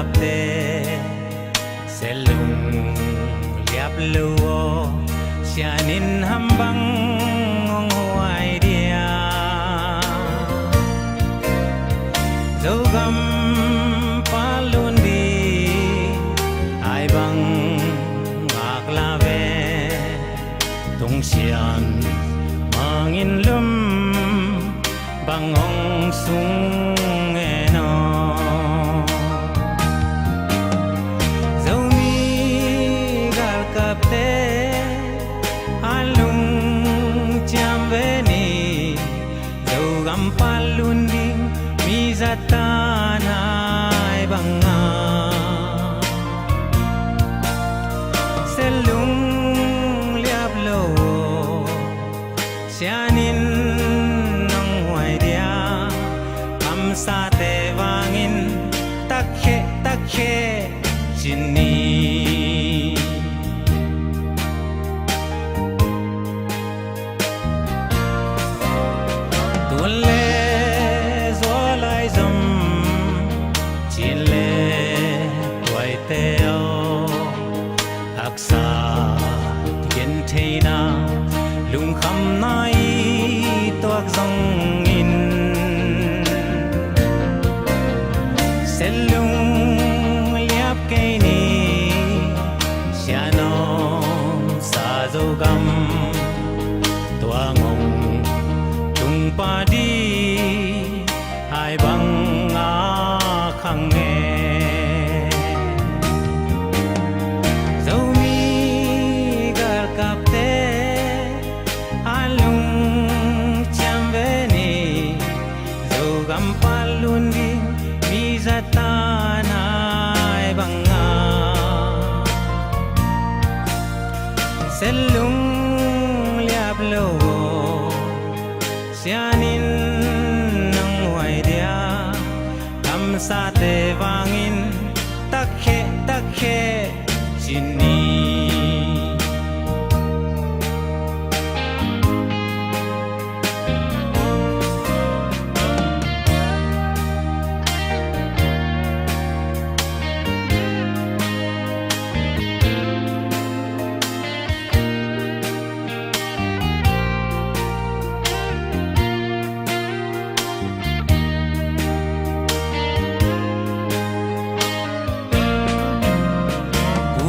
kapte selung liap luo sianin hambang ngong huai dia dấu găm palun đi ai bang ngạc la ve tung xian mangin lum bang ong sung eno dấu mi gal kapte alung cham ve ni dấu gam palun đi mi zatan ai banga selung liap lo sianin nong huai dia am sa te wangin takhe chini tuan le zolai zum chin le quay teo aksa yen theina lung kham nai toak zong in selung liap ke ni sianom sa zo gam tuangong tung pa di hai bang a khang nghe dấu mi gar kapte alung cham ve ni dấu gam palun di mi zatan ai banga selung liap lo sianin nang huai dia am sa te wangin takhe chini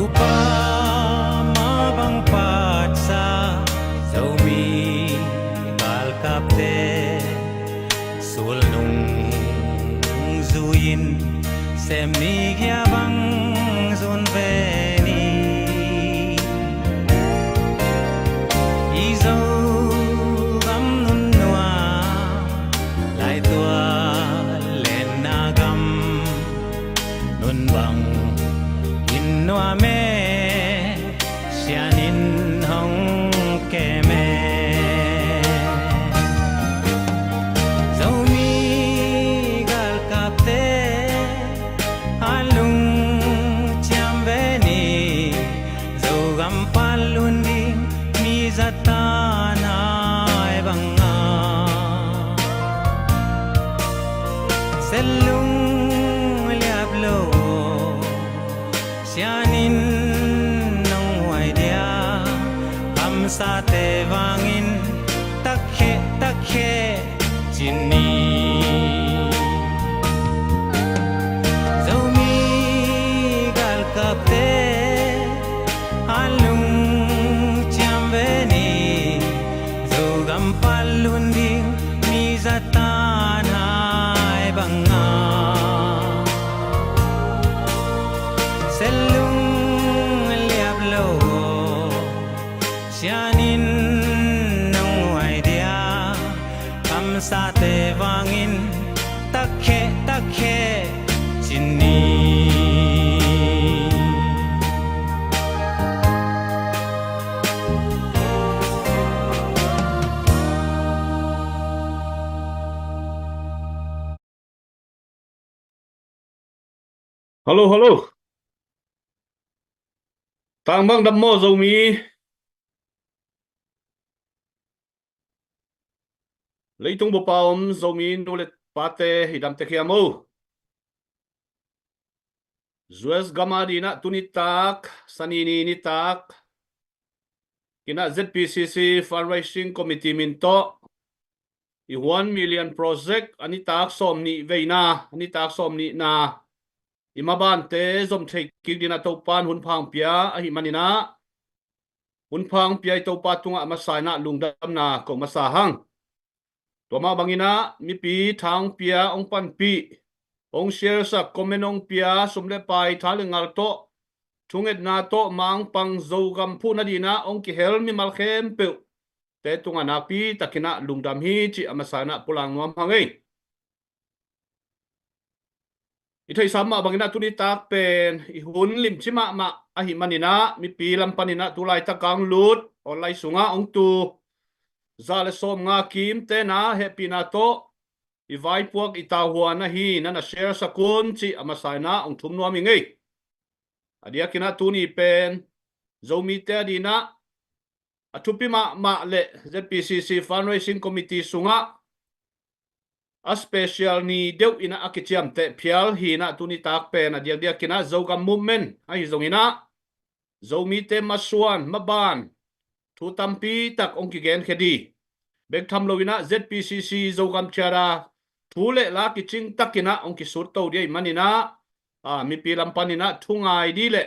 upa ma bang pat sa dấu mi gal kapte sul nung zuin sem ni gya bang zon ve ni izo gam nun noa lai tua len na gam nun bang in noa me sianin hong ke me dấu mi gal kapte alung cham ve ni dấu gam palun di mi zatan ai banga selung liap lo sianin nong huai dia am sa te wangin takhe chini dấu mi gal kapte alung cham ve ni dấu gam palun di mi zatan ai banga selung liap lo sianin nong huai dia am sa te wangin takhe chini Hello, hello. Tang bang đâm mô dầu mi. Lấy tung bộ bao dầu mi nô lệ bát tê hì đâm tê kia mô. Zues gamadina tunitak sanini nitak kina ZPCC fundraising committee minto i 1 million project anitak somni veina anitak somni na imabante zom thei kigdina topan hunphang pia ahi manina hunphang pia topa tunga masana lungdam na ko masahang toma bangina mi pi thang pia ong pan pi ong share sa komenong pia sumle pai thalingal to thunget na to mang pang zogam phu na dina ong ki hel mi mal khem pe te tunga na pi takina lungdam hi chi amasana pulang nuam hangai ithei sama bangina tuni tak pen i hun lim chima ma ahi manina mi pi lam panina tulai takang lut online sunga ong tu zale som nga kim te na happy na to i vai puak i tau hua na hi nana share sakun chi amasana ong thum nuam ngai adia kina tuni pen zomi te dina atupi ma le ZPCC fundraising committee sunga a special ni deu ina akichiam te phial hi na tuni tak pen adia kina zogam movement ai zongina zomi te masuan maban thu tampi tak ong ki gen khedi bek tham loina ZPCC zogam chara thule la ki ching takina ong ki sur to dei manina mi pi lampanina thungai di le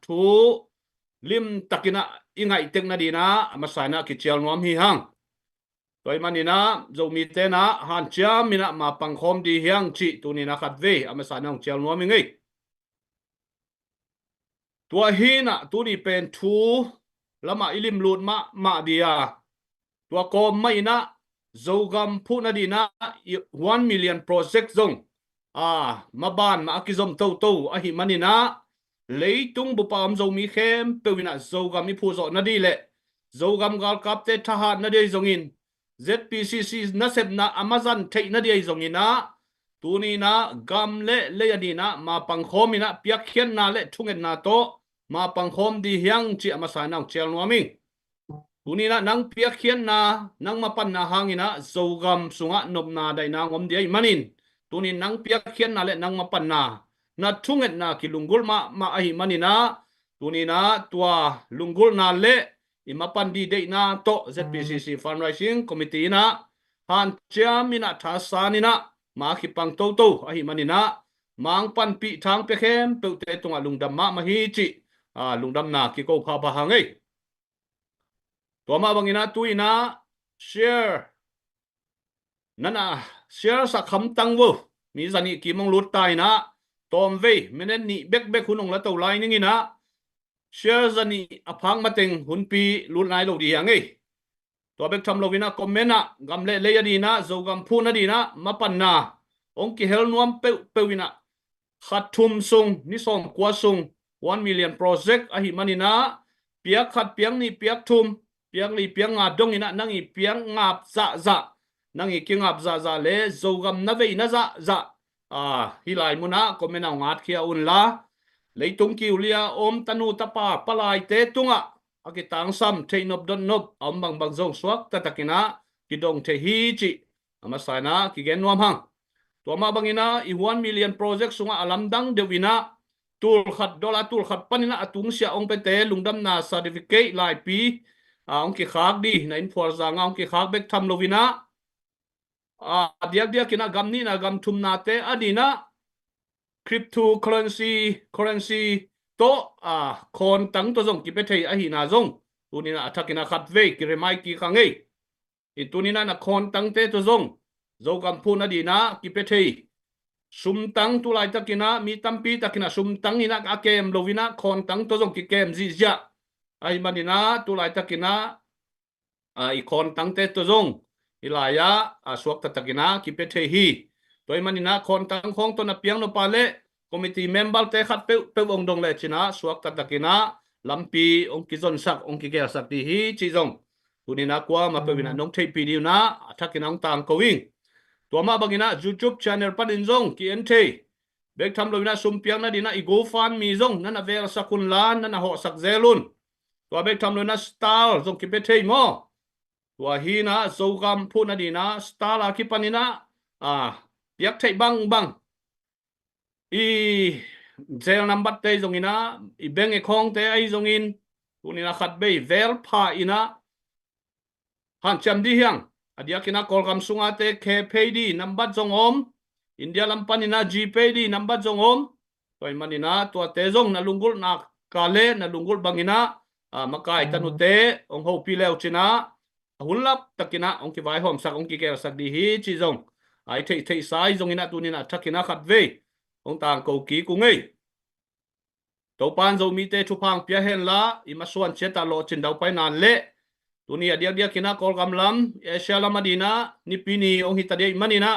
thu lim takina ingai tekna dina masana ki chial nuam hi hang toy manina zomi te na han chia mina ma pangkhom di hiang chi tunina khat ve amasana ong chial nuam ngai tua hi na tuni pen thu lama ilim lut ma dia tua ko mai na zogam phu na dina 1 million project zong maban ma akizom to ahi manina leitung bupam zomi khem pewina zogam mi phu zo na di le zogam gal kap te thahat na dei zongin ZPCC na sep na Amazon thei na dei zongina tuni na gam le adina ma pangkhomina piak khian na le thungen na to ma pangkhom di hiang chi amasana chel nuaming tunina nang piak khian na nang mapan na hangina zogam sunga nopna dai na ngom dei manin tunin nang piak khian na le nang mapan na thunget na ki lungul ma ahi manina tunina tua lungul na le imapan di dei na to ZPCC fundraising committee na han chamina thasanina ma khipang to ahi manina mang pan pi thang pe khem pe te tunga lungdam ma hi chi lungdam na ki ko pha ba hangai toma bangina tuina share nana share sa kham tang wo mi zani ki mong lut tai na tom ve menen ni bek hunong la to lai ningi na share zani aphang mateng hunpi lut nai lo di hangai to bek tham lovina commenta gamle le ya di na zogam phu na di na mapan na ong ki hel nuam pewina khathum sung ni som kwa sung 1 million project ahi manina piak khat piang ni piak thum piang li piang nga dong ina nangi piang ngap za nangi kingap za le zogam na ve na za hilai muna komena ngat khia un la leitung ki ulia om tanu tapa palai te tunga akitang sam theinop don nop om bang zong swak tatakina kidong the hi chi amasana ki gen nuam hang toma bangina i 1 million project sunga alamdang dewina tul khat panina atung sia ong pete lungdam na certificate lai pi ong ki khak di na in for zanga ong ki khak bek tham lovina dia kina gamni na gam thum na te adina currency to khon tang to zong ki pe thei ahi na zong tunina athakina khat ve ki remai ki khangai i tunina na khon tang te to zong zogam phu na dina ki pe thei sum tang tu lai takina mi tampi takina sum tang ina ka kem lovina khon tang to zong ki kem ji ja ai manina tu lai takina i khon tang te to zong ilaya aswak tatakina ki pe thei hi toy manina khon tang khong to na piang no pale committee member te khat pe ong dong le china swak tatakina lampi ong ki zon sak ong ki gel sak ti hi chi zong tunina kwa ma pe wina nong thei pi diu na athakina ong tang kowing tuama bangina YouTube channel panin zong ki en thei bek tham lo na sum piang na dina i go fan mi zong nana vel sakun lan nana ho sak zelun tua bek tham lo na style zong ki pe thei mo tua hi na zogam phu na dina style ki panina piak thei bang i zel number te zong ina i bank account te ai zong in tunina khat be vel pha ina han cham di hiang adia kina kolgam sunga te kpd number zong om India lampanina gpd number zong om toy manina to te zong na lungul na kale na lungul bangina makai tanute ong ho pi leo china hulap takina ong ki vai hom sak ong ki ker sak di hi chi zong ai thei thei sai zong ina tunina thakina khat ve ong tang ko ki ku ngei to pan zo mi te thu phang pia hen la i ma suan che ta lo chin dau pai nan le tuni adia dia kina kol gam lam asia la madina ni pini ong hita dei manina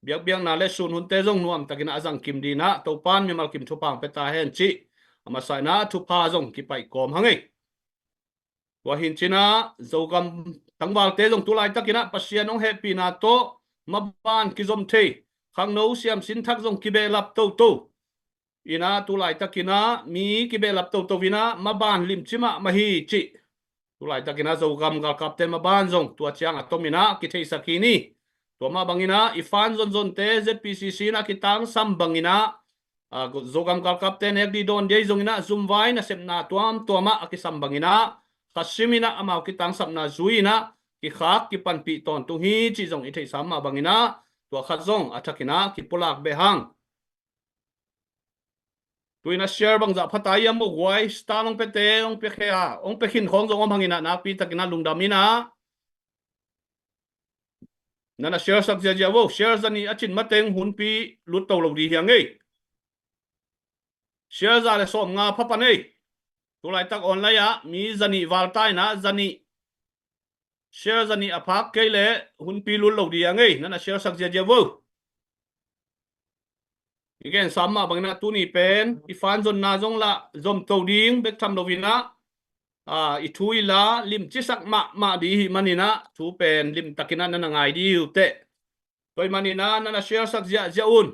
biak biang na le sun hun te zong nuam takina azang kim dina to pan mi mal kim thu phang pe ta hen chi ama sai na thu pha zong ki pai kom hangai wa hin china zo gam tangwal te zong tulai takina pasian ong happy na to maban ki zom the khang no siam sin thak zong ki be lap to to ina tulai takina mi ki be lap to to vina maban lim chima mahi chi tulai takina zo gam gal kapten maban zong tua chiang atomina ki thei sakini to ma bangina ifan zon zon te zpcc na ki tang sam bangina zo gam gal kapten ek di don dei zong ina zum vai na semna tuam tuama akisam bangina kasimina amau ki tang sapna zuina ki khak ki pan pi ton tu hi chi zong i thei sam ma bangina tua khat zong athakina ki pulak behang tuina share bang za phatai am wai star long pe te ong pe khea ong pe khin khong zong om hangina na pi takina lungdamina nana share sak ja wo share zani achin mateng hun pi lut to lo di hiang ei share za le som nga phapa nei tulai tak online ya mi zani valtai na zani share zani aphak ke le hun pi lut lo di hiang ei nana share sak ja wo again sama bangna tuni pen ifan zon na zong la zom to ding bek tham lovina ithui la lim chisak ma di hi manina thu pen lim takina na ngai di te toy manina na share sak ja jaun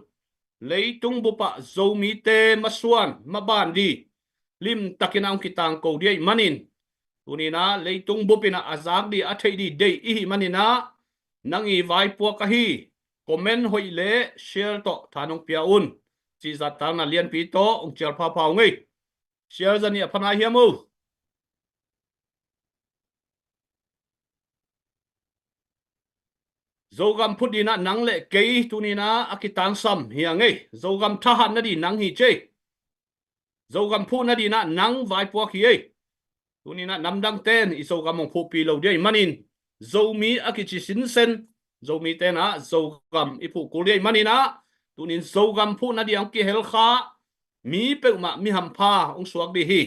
leitung bupa zomi te masuan maban di lim takina ong kitang ko di manin tunina leitung bupina azak di athei di dei hi manina nangi vai pu ka hi comment hoi le share to thanong piaun chi za ta na lian pi to ong chal pha phau ngei share zani apana hiamu zogam phudina nang le kei tunina akitang sam hiangei zogam thahan na di nang hi che zogam phu na di na nang vai pu khi ei tunina namdang ten i zogam ong phu pi lo dei manin zomi akichi sin sen zomi te na zogam i phu ku dei manina tunin zogam phu na di ang ki hel kha mi pe ma mi ham pha ong suak di hi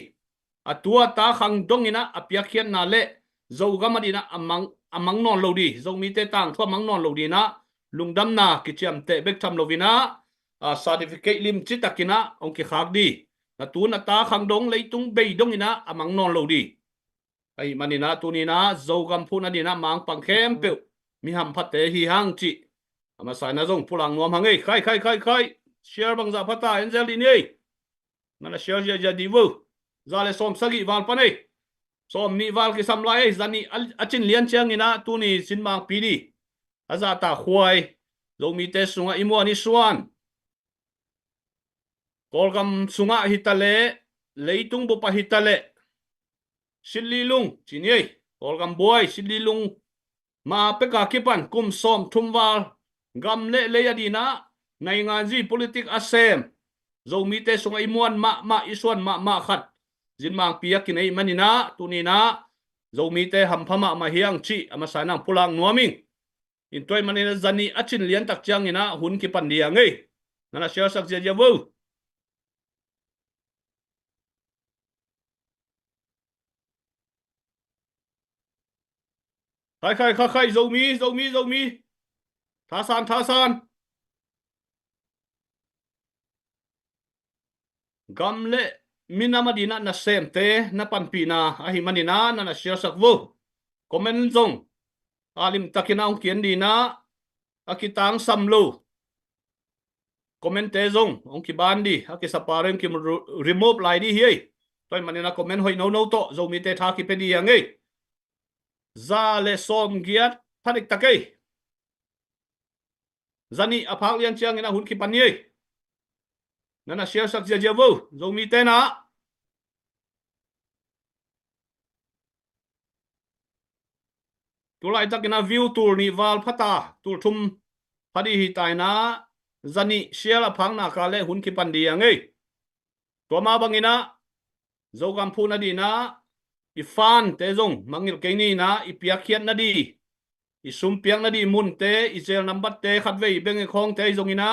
atua ta khang dongina apia khian na le zogam adina amang non lo di zomi te tang thwa mang non lo di na lungdam na ki chiam te bek tham lovina certificate lim chi takina ong ki khak di na tu na ta khang dong leitung bei dong ina amang non lo di ai manina tunina zogam phu na di na mang pang khem pe mi ham phat te hi hang chi ama sai na zong pulang nuam hang ei khai share bang za phata angel di nei na share ja di vu za le som sagi wal pa nei som ni wal ki sam lai zani achin lian chiang ina tu ni sin mang pi di aza ta khwai zomi te sunga imo ni suan kolgam sunga hitale leitung bo pa hitale sililung chiniei kolgam boy sililung ma peka kipan kum som thumwal gam le adina nai nga ji politik asem zomi te sunga imuan ma isuan ma khat jin mang pia kinai manina tunina zomi te hamphama ma hiang chi ama sanang pulang nuaming in toy manina zani achin lian tak chiang ina hun ki pan dia ngei nana share sak je wo khai zomi thasan gamle minamadina na semte na panpina ahi manina na share sak wo comment zong alim takina ong kien dina akitang samlo comment te zong ong ki bandi akisaparen ki remove lai di hi toy manina comment hoi no to zomi te tha ki pedi angei za le som giat phanik takai zani aphak lian chiang ina hun ki paniei nana share sak zia vô zo mi te na tulai takina view tur ni wal phata tur thum phadi hi tai na zani share la phang na ka le hun ki pan di angai to ma bangina zo gam phu na di na i fan te zong mangil ke ni na i pia khiat na di i sum piang na di mun te i zel number te khat vei beng e khong te zong ina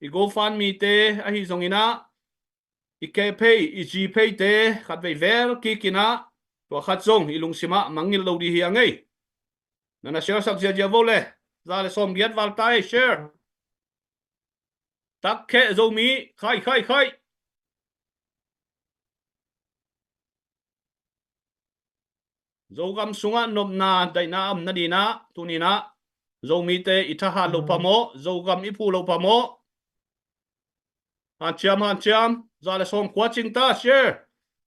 i go fan mi te a hi zong ina i ke pay i g pay te khat vei ver ki kina to khat zong i lung sima mangil lo di hi angai nana share sak zia vô le za le som giat wal tai share tak khe zo mi khai zo gam sunga nop na dai na am na di na tu ni na zo mi te itha ha lo pa mo zo gam i pu lo pa mo han chiam za le som kwa ching ta share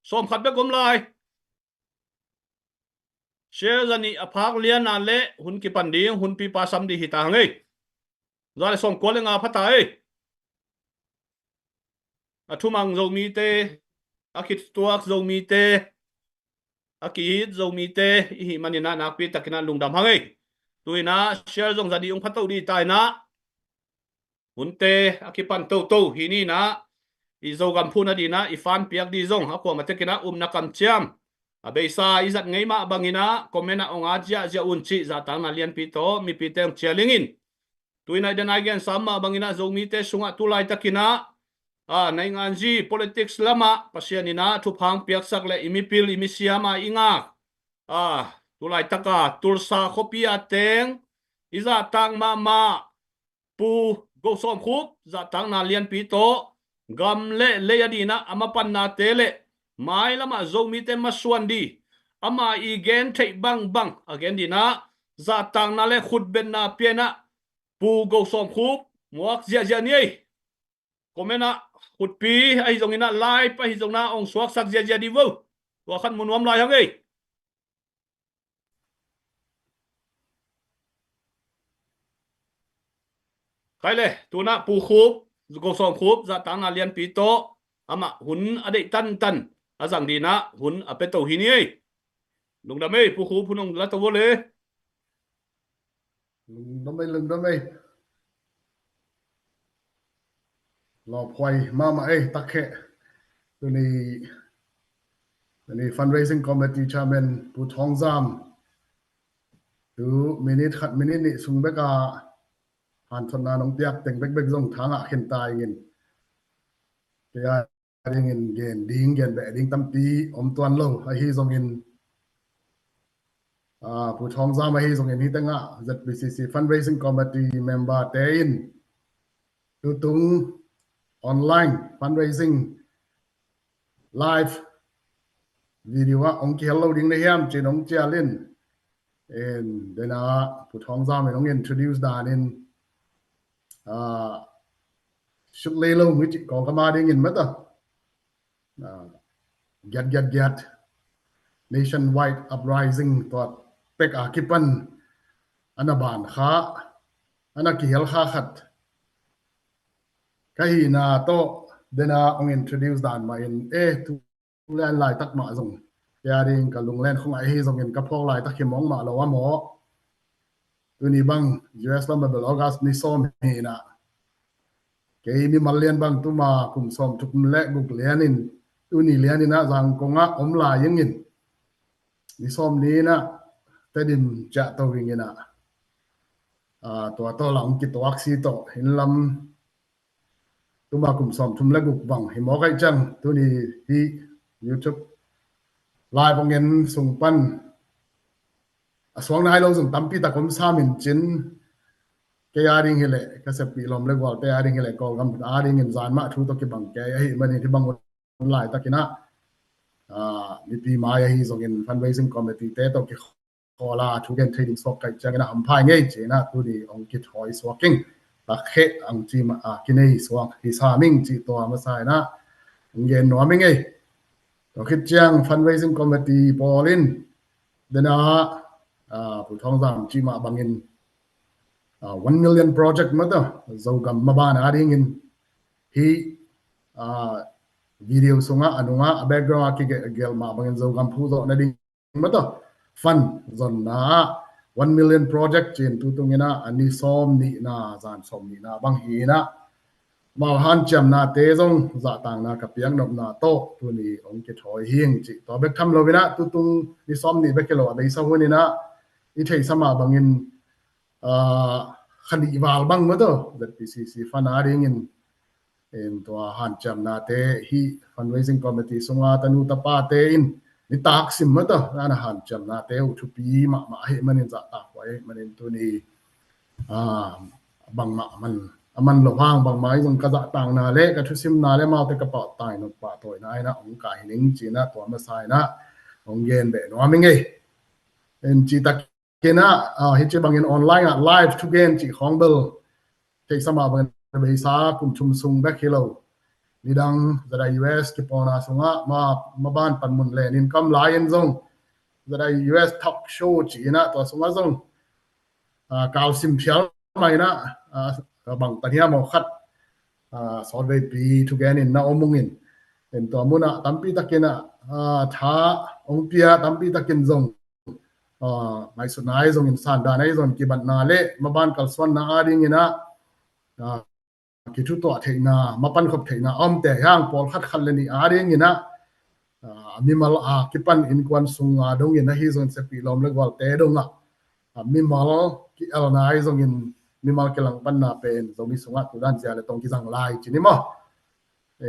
som khat be gom lai share zani aphak lian na le hun ki pan ding hun pi pa sam di hi ta ngai za le som kwa le nga phata ei athumang zo mi te akit tuak zo mi te akit zo mi te hi manina na pi takina lungdam hangai tuina share zong zadi ong phato di tai na hunte akipan to hi ni na i zo gam phuna di na i fan piak di zong ha ko ma tekina na kam chiam a beisa i zat ngei ma bangina komena ong ajia un chi za tang na lian pi to mi pi teng chalingin tuina den again sama bangina zo mi te sunga tulai takina nai ngan ji politics lama pasianina thu phang piak sak le imipil imisiama inga tulai taka tulsa khopia teng iza tang ma pu go som khup za tang na lian pi to gam le adina ama pan na tele mai lama zo mi te maswan di ama igen thei bang again dina za tang na le khut ben na piana pu go som khup muak zia ni komena khut pi ai zongina live pa hi zongna ong suak sak zia di vo wa khan munwam lai hangai khai le tuna pu khup go som khup za tang na lian pi to ama hun ade tan azang dina hun apeto hi ni lung da mei pu khup punong la to le lung da mei lo phoi mama takhe tuni fundraising committee chairman pu thong zam tu minute ni sung beka han thona nong piak teng bek zong thanga khen tai ngin ya ding in gen be ding tam pi om tuan lo a hi zong in pu thong zam a hi zong in hi tanga ZBCC fundraising committee member te in tu tung online fundraising live video ong ki hello ding ne hiam chin ong chia lin and then pu thong zam ong introduce dan in shuk le lo ngi chi ko kama ding in mata get nationwide uprising to pek akipan anaban kha anaki hel kha khat kai na to dena ong introduce dan ma in tu len lai tak ma zong ya ding ka lung len khong ai hi zong in ka phok lai tak khimong ma lo wa mo tu ni bang US lam ba august ni som hi na ke mi malian bang tu ma kum som thuk le guk lianin tu ni lianin na jang konga om la yengin ni som ni na tadim cha to wingina to la ong ki to aksi to hin lam tu ma kum som thum le guk bang hi mo kai chang tu ni hi YouTube live ngen sung pan aswang nai lo sung tampi ta kom sa min chin ke yaring hele ka se pi lom le gol te yaring hele ko gam aring in zan ma thu to ki bang ke hi mani ti bang lai takina mi pi ma ya hi zong in fundraising committee te to ki khola thu gen trading stock kai chang na am phai ngei che na tu di ong ki thoi swaking ta khe ang chi ma ki nei swak hi sa ming chi to ma sai na ngen no ming ei to khit chang fundraising committee polin dena pu thong zam chi ma bangin 1 million project mata zo gam ma ban aring in hi video sunga anunga background ki gel ma bangin zo gam phu zo na ding mato fun zon na 1 million project chin tu tungina ani som ni na zan som ni na bang hi na ma han cham na te zong za tang na ka piang nop na to tu ni ong ke thoi hing chi to bek tham lo bina tu tung ni som ni bek lo dei sa hu ni na i thei sama bangin khani wal bang mato that PCC fan aring in to han cham na te hi fundraising committee sunga tanu ta pa te in ni tak sim mato na han cham na te u thu pi ma he manin za ta wai manin tu ni bang ma man lo hang bang mai jong ka za tang na le ka thu sim na le ma te ka pa tai no pa toi na na ong ka hining chi na to ma sai na ong gen be no mi nge en chi ta kena hi che bang in online live to gen chi khong bel te sama bang be sa kum chum sung ba kilo ni dang da US ki pona sunga ma ban pan mun le nin kam lion zong da US talk show chi na to sunga zong kaw sim phial mai na bang tania mo khat so ve pi to gen in na omungin en to muna tampi takena tha ong pia tampi takin zong mai su nai zong in san da nai zong ki ban na le ma ban kal swan na ading ina ki thu to theina ma pan khop theina om te hang pol khat khal ni ading ina mi mal ki pan in kwan sunga dong in hi zong se pi lom le gwal te dong mi mal ki al nai zong in mi mal ke lang pan na pen zong mi sunga tu dan sia le tong ki jang lai chi ni mo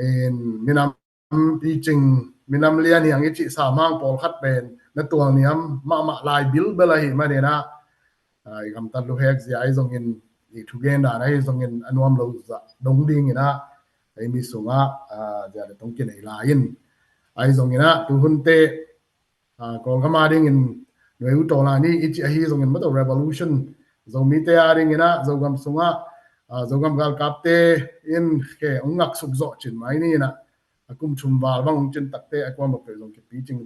en minam pi ching minam lian yang i chi sa mang pol khat pen na tuang niam ma lai bil bela hi ma ne na ai gam tan lu hek zia ai zong in i thu gen da nai zong in anuam lo za dong ding ina ai mi sunga ja le tong ki nei la in ai zong ina tu hun te kol kama ding in noi u to la ni i chi hi zong in ma to revolution zong mi te a ding ina zong gam sunga zong gam gal kap te in ke ong ngak suk zo chin mai ni na akum chum wal bang chen tak te akwa ma pe long ke pi ching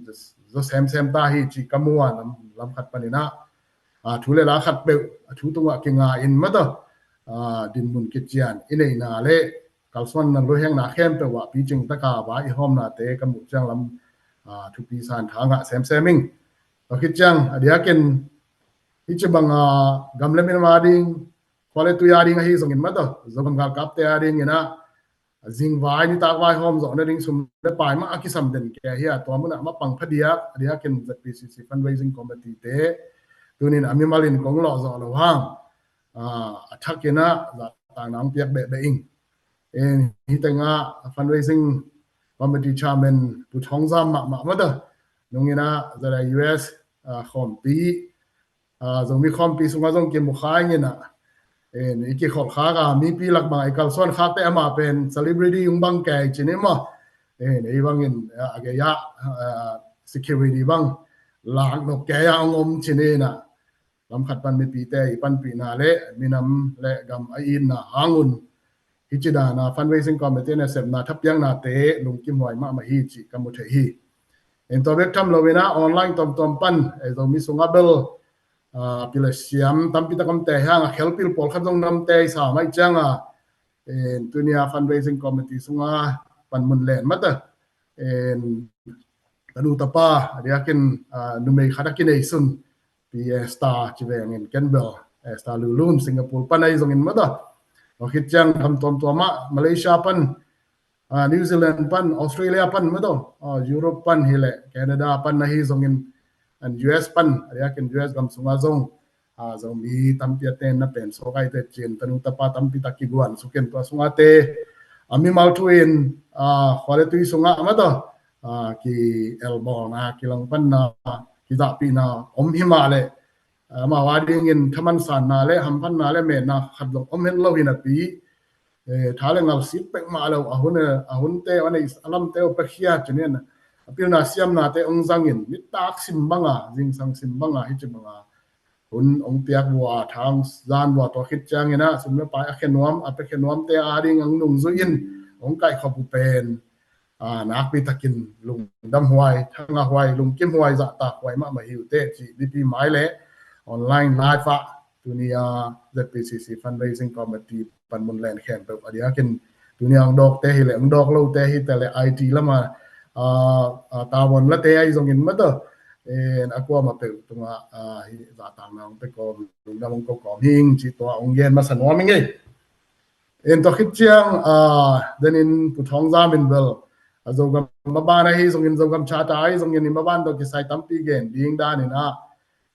zo sem ta hi chi kamwa lam khat panina thule la khat pe thu tunga ke nga in ma to din mun ke chian inei na le kalswan na lo heng na khem pe wa pi ching ta ka wa i hom na te kamu chang lam thu pi san thanga seming to ki chang adia ken hi che bang gam le min ma ding kwale tu ya ding hi zong in ma to zo gam ga kap te ya ding ina zing vai ni tak vai hom zo na ding sum le pai ma ki sam den ke hi to mun ma pang phadia adia ken PCC fundraising committee te tunin ami malin kong lo zo lo hang athakena za ta nang piak be ing en hitanga fundraising committee chairman pu thongzam ma da nongina za US khompi zomi khompi sunga zong ke mu khai ni na en iki khol kha ga mi pi lak ba ikal son kha te ama pen celebrity yung bang ke chini ma en ei bang in age ya security bang lak no ke ya ngom chini na lam khat pan mi pi te pan pi na le minam le gam a in na angun hichida na fundraising committee na sep na thap yang na te lung kim hoi ma hi chi kamu the hi en to bek tham lovina online tom pan e zo mi sunga bel pila siam tampi ta kam te hang khel pil pol khat dong nam te sa mai changa en tunia fundraising committee sunga pan mun len mata en tanu tapa dia ken numei khadakin ei sun pi star chiveng in Canberra star lulun Singapore panai zong in mata okit chang tham tom ma Malaysia pan New Zealand pan Australia pan mata Europe pan hile Canada pan na hi zong in and US pan dia ken US gam sunga zong zong mi tampi ten na pen so kai te chin tanu tapa tampi takiguan suken to sunga te ami mal tuin khole tui sunga mata ki elbow na kilang pan na ki da pi na om himale ma wading in thaman san na le ham pan na le me na khat long om hen lo hin a pi thale ngal sip pek ma lo ahun te ane alam te pe khia chinen apil na siam na te ong zangin mi tak sim banga jing sang sim banga hi che banga hun ong piak wa thang zan wa to khit chang ina sim le pa a khenuam a pe khenuam te a ding ang nung zu in ong kai khopu pen nak pi takin lung dam huai thanga huai lung kim huai za ta huai ma hiu te chi bp mai le online live tunia the PCC fundraising committee pan mun len khem pe adia kin dunia ang dok te hi le ang dok lo te hi te le IT lama tawon la te ai zongin mato en akwa ma pe tunga hi za tang nang pe ko na mong ko hing chi to ong yen ma san wa ming ei en to khit chiang denin pu thong za min bel azogam ma ba na hi zongin zogam cha ta ai zongin ma ban to ki sai tam pi gen ding da ni na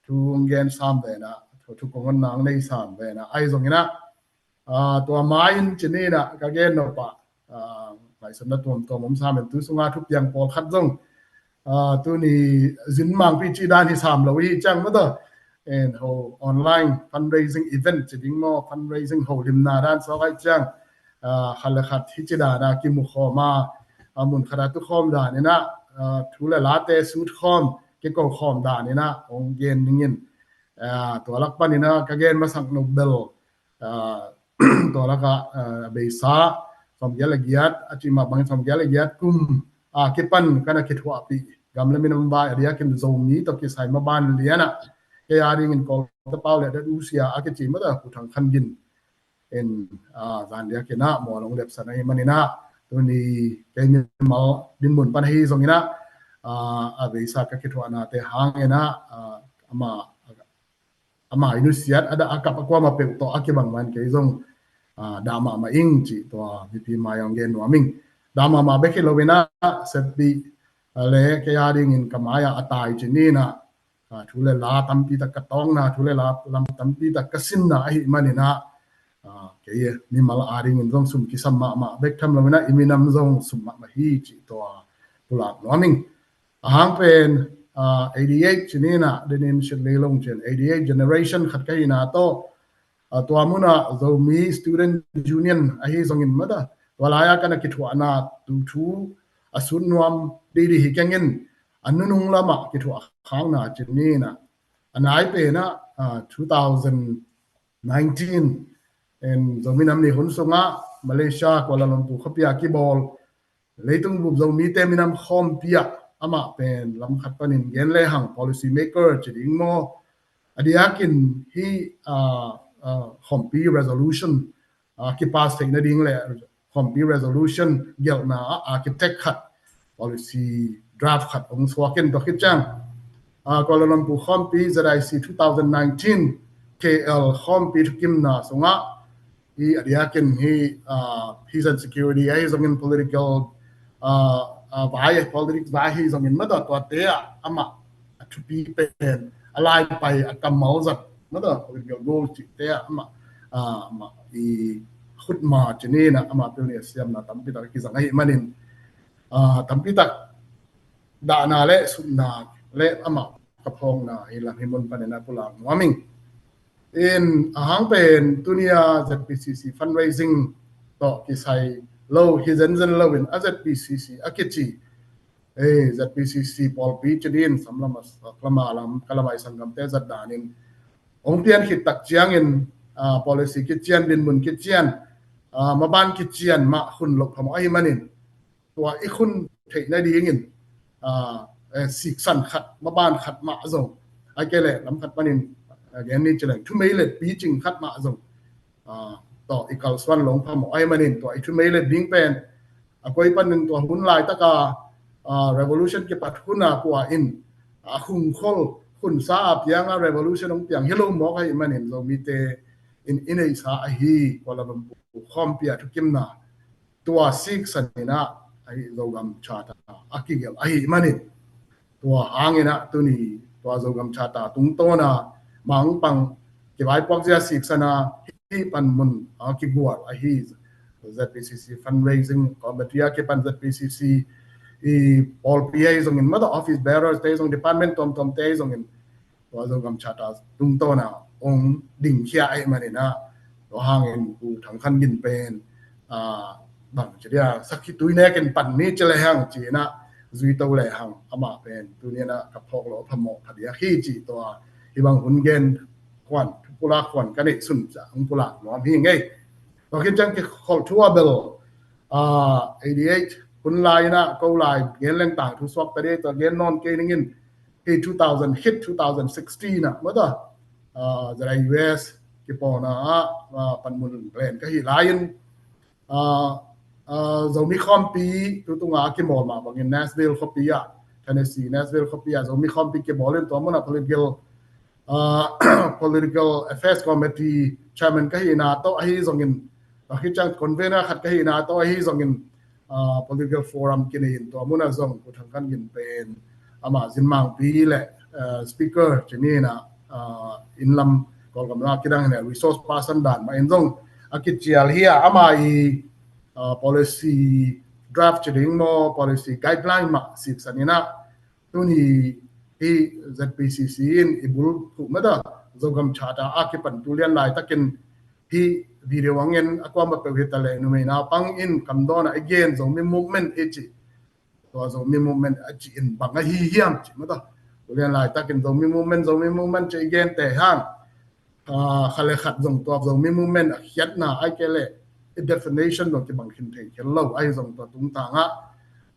tu ong gen sam ve na tu ko ngon nang nei sam ve na ai zonginaตัวไม้ชนิดน่ะก็เกณฑ์เนาะปะหลายสำนักตัวผมสามเป็นตัวสุงาทุกอย่างปอลคัดจงตัวนี้สินมังปีจีด้านที่สามเราวิจังมั้งตัวเอ็นโฮออนไลน์ fundraising event จะดิ้งมั้ง fundraising โฮลิมนาด้านสกัดจังขัดละขัดที่จีด้านนะกิมุขมามุนขนาดทุกข้อมด่านนี่นะทุเรศเตสุดข้อมเกี่ยวกับข้อมด่านนี่นะองเกณฑ์นิ่งตัวลักปันนี่นะก็เกณฑ์มาสั่งโนเบลตัวละก็เบซ่าสมเกลเกียรติอาจิมาบางสมเกลเกียรติกุมคิดปันกันนะคิดหัวปีกำลังมีน้ำบายเรียกกันโซมนี้ตัวกิสายมาบ้านเลี้ยนะแกอาริงินกอลตะเป้าเลยได้รู้เสียอากิจิมาแต่ผู้ทางคันยินเอ็นจานเรียกกันนะหมอลงเล็บสันให้มันนี่นะตัวนี้แกมีมาดินบุญปันให้ตรงนี้นะเบซ่าก็คิดหัวนะแต่หางนะama inusiat ada akap akwa ma pe to akibang man ke zong dama ma ing chi to vp mayang gen waming dama ma be ke lovena setbi le ke yaring in kamaya atai chi ni na thule la tampi ta katong na thule la lam tampi ta kasin na hi manina ke ye ni mal aring in zong sum ki samma ma bek tham lovena iminam zong sum ma hi chi to pulak waming ahang pen 88 chini na denin shilei long chen 88 generation khat kai na to to amuna zomi student union ahi zongin mada walaya kana kitwa na tu thu asun nuam di hi kengin anunung lama kitwa khang na chini na anai pe na 2019 en zomi namni hun songa Malaysia Kuala Lumpur khapia ki bol leitung bu zomi te minam khom pia ama pen lam khat panin gen le hang policy maker chiding mo adiakin hi khompi resolution ki pass thing na ding le khompi resolution gel na architect khat policy draft khat ong swakin to khitchang Kuala Lumpur khompi ZIC 2019 KL khompi kim na songa hi adiakin hi peace and security ai zongin political vai politics vai hi zongin ma da to te ama to be pen alai pai akamal zat ma da political goal chi te ama ma I khut ma chini na ama pe siam na tampi ta ki zangai manin tampi ta da na le sunna le ama kapong na hilang himon panena pulang warming in ahang pen tunia ZPCC fundraising to kisai low hidden low in ZPCC akichi ZPCC Paul P chadin samlamas klamalam kalamai sangam te zadanin ongtian hit tak chiang in policy kitchian din mun kitchian maban kitchian ma khun lok pham ai manin tua I khun thei na dingin sik san khat maban khat ma zong ai kele lam khat manin again ni cheleng thu mei le pi ching khat ma zong to ikal swan long pham ai manin to I thu mei le ding pen akoi panin to hun lai taka revolution ke pat huna kwa in khung khol khun sa pianga revolution ong piang hello mo kai manin lo mi te in ai sa hi Kuala Lumpur khom pia thu kimna tua sik sanina ai logam chata akigel ai manin tua angina tuni tua zogam chata tung to na mang pang ke bai pok ja sik sana hi pan mun ki guat hi ZPCC fundraising committee ke pan ZPCC all PA zong in mother office bearers te zong department tom te zong in to zong chata tung to na ong ding khia ai manina to hang in bu thang khan gin pen bang chedia sakhi tuine ken pan ni chele hang chi na zui to le hang ama pen tu ne na ka phok lo phamo phadia khi chi to hi bang hun gen kwan pula kwan ka ni sun cha ong pula no hi ngai to kin chang ke khol thua bel 88คุณลายนะก็ลายเงี้ยเรื่องต่างทุกสอบแต่เดี๋ยวเงี้ยนอนเกย์นิ่งที่2000 hit 2016นะเมื่อตอนจะได้ US กี่ปอนะปันมุนแกลนก็ฮีลายน์ zo mi khom pi tu tu nga ki mol ma bangin Nashville khopia Tennessee Nashville khopia zo mi khom pi ke bolen to mona political political affairs committee chairman ka hi na to hi zongin hi chang convener khat ka hi na to hi zongin political forum kinin to mona zong ku thang kan gin pen ama zin mang pi le speaker chini na in lam kol kam na kidang ne resource person dan ma in zong akit chial hi ama I policy draft chiding mo policy guideline ma sip sanina tuni i ZPCC in ibul kumada zogam chata akipan tulian lai takin hi video wangen akwa ma pe hitale no me na pang in kamdona again zo mi movement echi to zo mi movement achi in banga hi hiam chi mata tulian lai takin zo mi movement chi again te han khale khat zong to zo mi movement hiat na ai kele definition no ki bang hin the hello ai zong to tung ta nga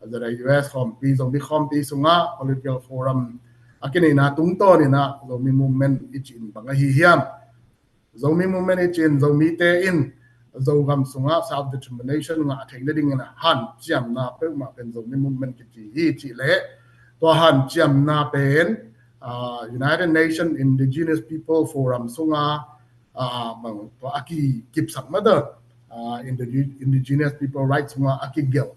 the US khompi zong mi khompi sunga political forum akini na tung to ni na zo mi movement ichin banga hi hiam zo mi movement ichin zo mi te in zo gam sunga self determination nga theng le ding na han chiam na pe ma pen zo mi movement ki hi chi le to han chiam na pen United Nations Indigenous People Forum sunga bang to aki kip sak ma da indigenous people rights nga akigel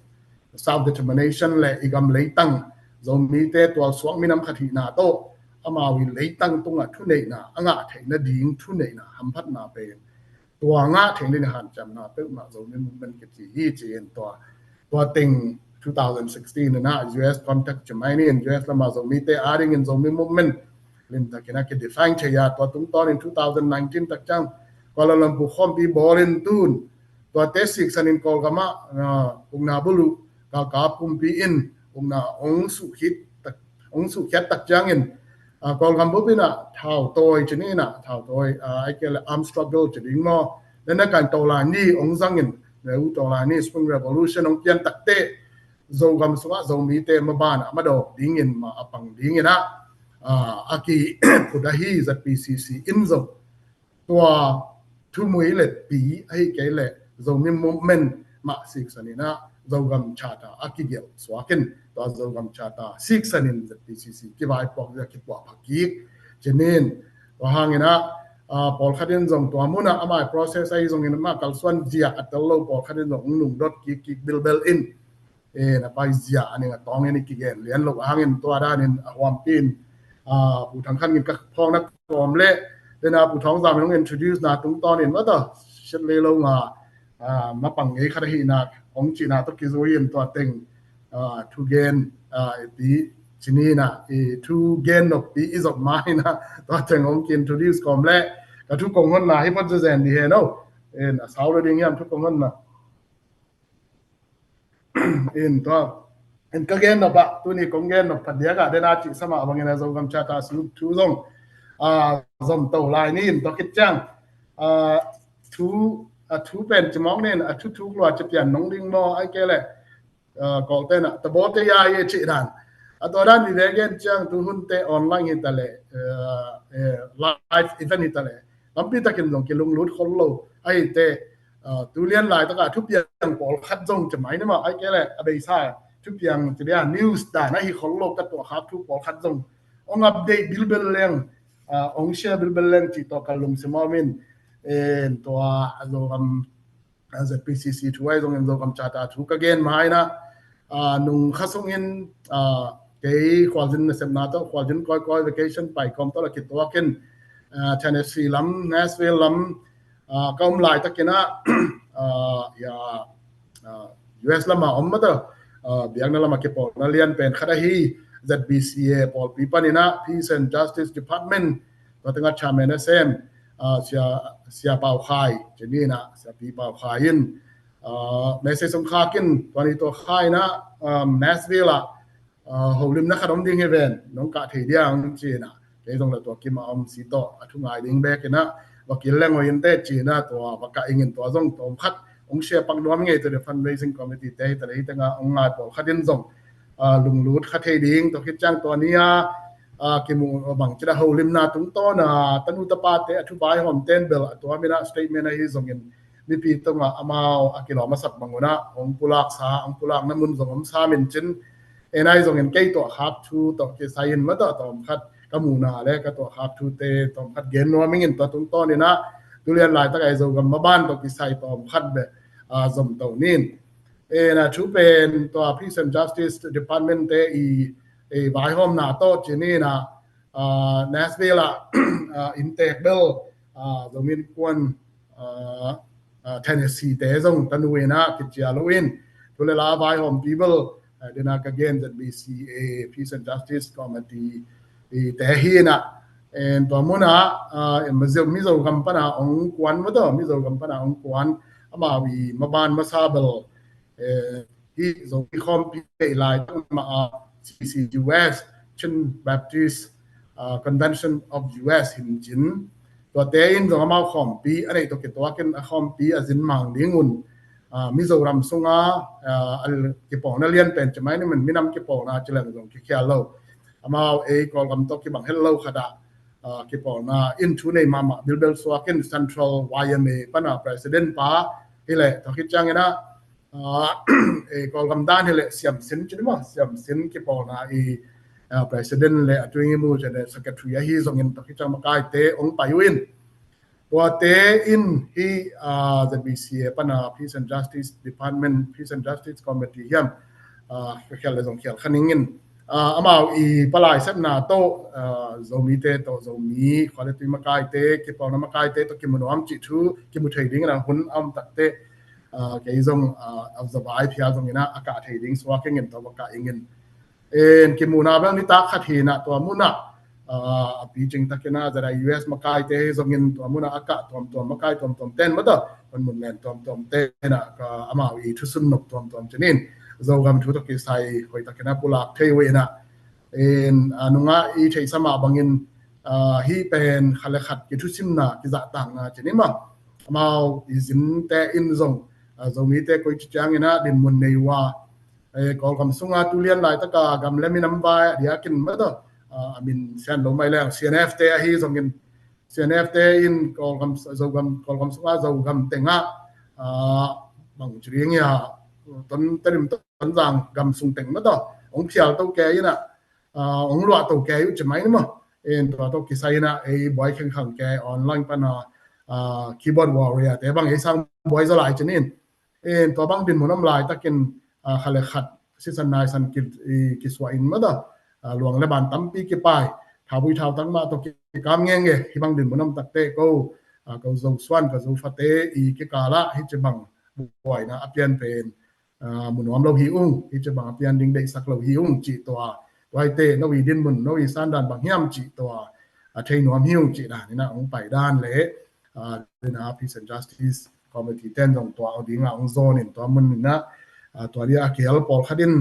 self determination le igam leitang zomi te twal swang minam khathi na to ama wi leitang tunga thunei na anga theina ding thunei na hamphat na pe to nga thein le han cham na pe ma zomi movement ke chi hi chen to ting 2016 na US contact Germany and US lama zomi te aring in zomi movement lim ta kena ke define che ya to tung ton in 2019 tak chang Kuala Lumpur khompi borin tun to te sik sanin kol kama ungna bulu ka pumpi in ungna ong su khit tak jangin kol kam bupina thau toy chini na thau toy ai kele arm struggle chiding mo then na kan tola ni ong zangin u tola ni spring revolution ong pian tak te zo gam suwa zo mi te ma bana ma do dingin ma apang dingina aki pudahi ZPCC in zo tua thu mui le pi ai kele zo mi movement ma sik sanina zo gam chata akigel swakin to zo gam chata sik sanin ZPCC ki vai pok ya ki pok phaki chenin to hangina pol khaden zong to amuna amai process ai zong in ma kalswan zia atalo pol khaden zong nung dot ki bel in na pai zia ani nga tong ni ki gen lian lo hangin to adanin awam pin pu thang khan ngin ka phong na kom le then pu thong zam nong introduce na tung ton in wa to shet le lo nga ma pang ngai khara hi na ong chi na to ki zo yin to teng to gain the chini na to gain of the is of mine na to teng ong ki introduce kom le ka thu kong hon na hi pot zen di he no en a saw le ding yam thu kong hon na in to en ka gen no ba tu ni kong gen no padia ga de na chi sama bang na zo gam cha ta su thu zong zom to lai ni to kit chang thu pen chmong nen thu lo cha pian nong ding mo ai ke le ko te na ta bo te ya ye chi dan to dan ni ve gen chang tu hun te online hin ta le live event hin ta le lam pi ta kin long ki lung lut khol lo ai te tu lian lai ta ka thu pian pol khat jong cha mai na ma ai ke le a bei sa thu pian ti ya news da na hi khol lo ka to kha thu pol khat jong ong update bil bel leng ong share bil bel leng chi to ka lung se mo min en to azo gam as a PCC tuai dong en gam chata thu ka gen mai na nung khasong in ke khwalin na sem na to khwalin koi vacation pai kom to la ki to ken Tennessee lam Nashville lam kaum lai ta kena ya US lama omma to biang na lama ke pol na lian pen khada hi ZBCA pol pipanina Peace and Justice Department to tanga chairman SM sia pau khai chini na sia pi pau khai in message song kha kin twani to khai na Nashville holim na khadom ding event nong ka thei diang chi na ke dong la to ki ma om si to athungai ding be ke na wakil leng oin te chi na to waka ingin to zong tom khat ong share pak dom nge to the fundraising committee te ta le tanga ong ngai pol khadin zong lung lut kha thei ding to khit chang to nia ki mu bang chira holim na tung to na tanu ta pa te athu bai hom ten bel to amina statement hi zong in mi pi to nga amao akilo masak bangona ong pulak sa ong pulak namun zong sa min chin enai zong en kei to hap thu to ke sain ma to tom khat kamuna le ka to hap thu te tom khat gen no mingin to tung to ni na tulian lai ta kai zo gam ma ban to ki sai tom khat be zom to nin na chu pen to peace and justice department te i vai hom na to chini na Nashville intake bill zomin kwan Tennessee te zong tanuina ki Halloween tule la vai hom people dina ka again that BCA Peace and Justice Committee te hi na and to muna mizo kampana ong kwan mo to mizo kampana ong kwan ama wi maban masabel hi zo ki khom pi lai ma CCUS Chin Baptist Convention of US hin jin to te in zo ma khom pi anei to ke to ken khom pi azin mang dingun Mizoram sunga al ki pong na lian pen chmai ni man minam ki pong na chilang jong ki khia lo amao e kol gam to ki bang hello khada ki pong na in chu nei mama bilbel swaken central YMA pana president pa ile to ki chang ena e kol gam dan ile siam sin chima siam sin ki pong na e president le atwing mu je secretary hi zong in to ki chang ma kai te ong payuin what they in he the BCA pana Peace and Justice Department Peace and Justice Committee hiam khel zong khel khaningin amao I palai sep na to zomi te to zomi quality makai te ki pawna makai te to ki munom chi thu ki mu thei ding na hun am tak te ke zong of the vibe pia zong ina aka thei ding swaking in to ka ingin en ki muna ba ni ta khathina to muna pi jing takena zara US makai te zongin to muna aka tom makai tom ten mata kon mun len tom te na ka ama wi thusun nok tom chenin zogam thu to ki sai hoi takena pulak thei we na en anunga I thei sama bangin hi pen khale khat ki thusim na ki za tang na chenin ma amao izin te in zong zomi te koi chang ina din mun nei wa kol kam sunga tulian lai ta ka gam leminam ba dia kin mata I mean sian lo mai lang CNF te hi zongin CNF te in kol kam sunga zogam tenga bang chring ya ton terim ton jang gam sung teng ma to ong phial to ke ina ong lwa to ke yu chmai ma en to ki sai na e boy khang khang ke online pana keyboard warrior te bang e sang boy za lai chenin en to bang din monam lai takin khale khat season 9 san ki swa in ma da luang le ban tampi ki pai thabui thau tang ma to ki kam nge nge hi bang din monam tak te ko zo swan ka zo fate I ki kala hi che bang boy na apian pen munom lo hi ung hi che bang apian ding dei sak lo hi ung chi to wai te no wi din mun no wi san dan bang hiam chi to thei nom hiu chi da ni na ong pai dan le na Peace and Justice Committee ten dong to ding ong zone in to mun na to ria kel pol khadin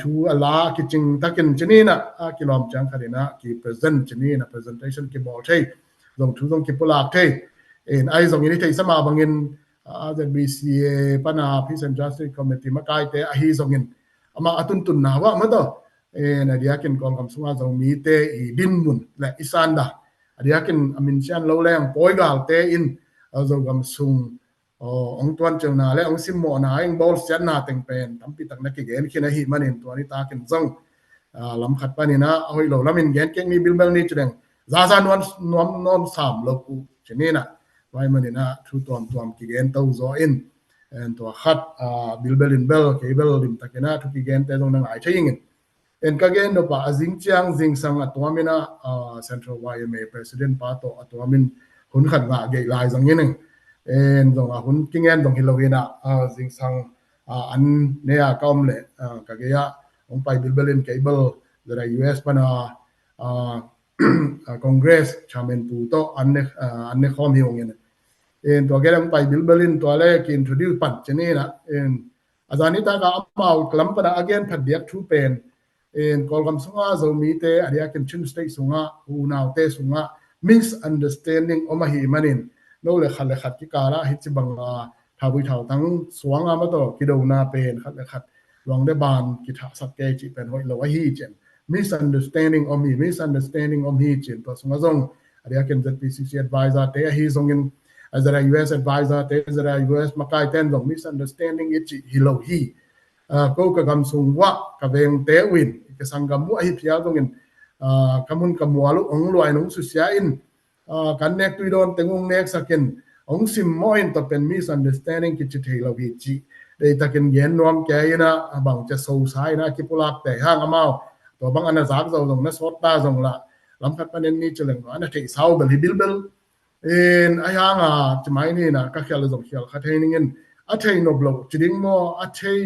thu ala ki ching takin chini na kilom chang khadina ki present chini na presentation ki bol thei dong thu dong ki pula thei en ai zong ni thei sama bangin the BCA pana Peace and Justice Committee makai te a hi zongin ama atun tun na wa ma to en adia kin kol kam sunga zong mi te I din mun la isanda adia kin amin chan lo leng poi gal te in zong gam sung ong tuan cheu na le ong sim mo na eng bol sian na teng pen tampi tak na ki gen khina hi manin to ni ta kin zong lam khat pani na hoi lo lamin gen keng mi bilbel ni cheng za non sam lo ku cheni na wai manina thu tom ki gen to zo in en to khat bilbel in bel ke bel lim takena thu ki gen te dong na ai thing en ka gen no pa azing chiang jing sang atwamina Central YMA president pa to atwamin hun khat nga ge lai zang yin en dong hun kingen dong hilowina jing sang an ne a kom le ka ge ya ong pai bilbelin cable the US pana Congress chairman pu to an ne khom hi ong en to ge ong pai bilbelin to le ki introduce pat cheni na en azani ta ka amau klam pana again phat diak thu pen en kol kam sunga zo mi te aria kin chin state sunga u naw te sunga misunderstanding oma hi manin no le khat ki kala hi chi banga thabui thau tang suanga ma to ki do na pen khat long de ban ki tha sak ke chi pen hoi lo wa hi chen misunderstanding om hi chen to sunga zong aria kin ZPCC advisor te hi zongin azara US advisor te azara US makai ten dong misunderstanding it hilo hi ko ka gam sung wa ka veng te win ka sangam mu hi phia dong in kamun kamualu ong luai nong su sia in kan nek tu don tengung nek sakin ong sim mo in to pen misunderstanding ki chi thelo hi chi dei takin yen nom ke ina bang cha so sai na ki pulak te hang amao to bang ana zak zo dong na sot ta zong la lam khat panen ni cheleng ana thei sau bel hi bil in ayanga chmai ni na ka khel zong khel kha thei ningen a thei no blo chiding mo a thei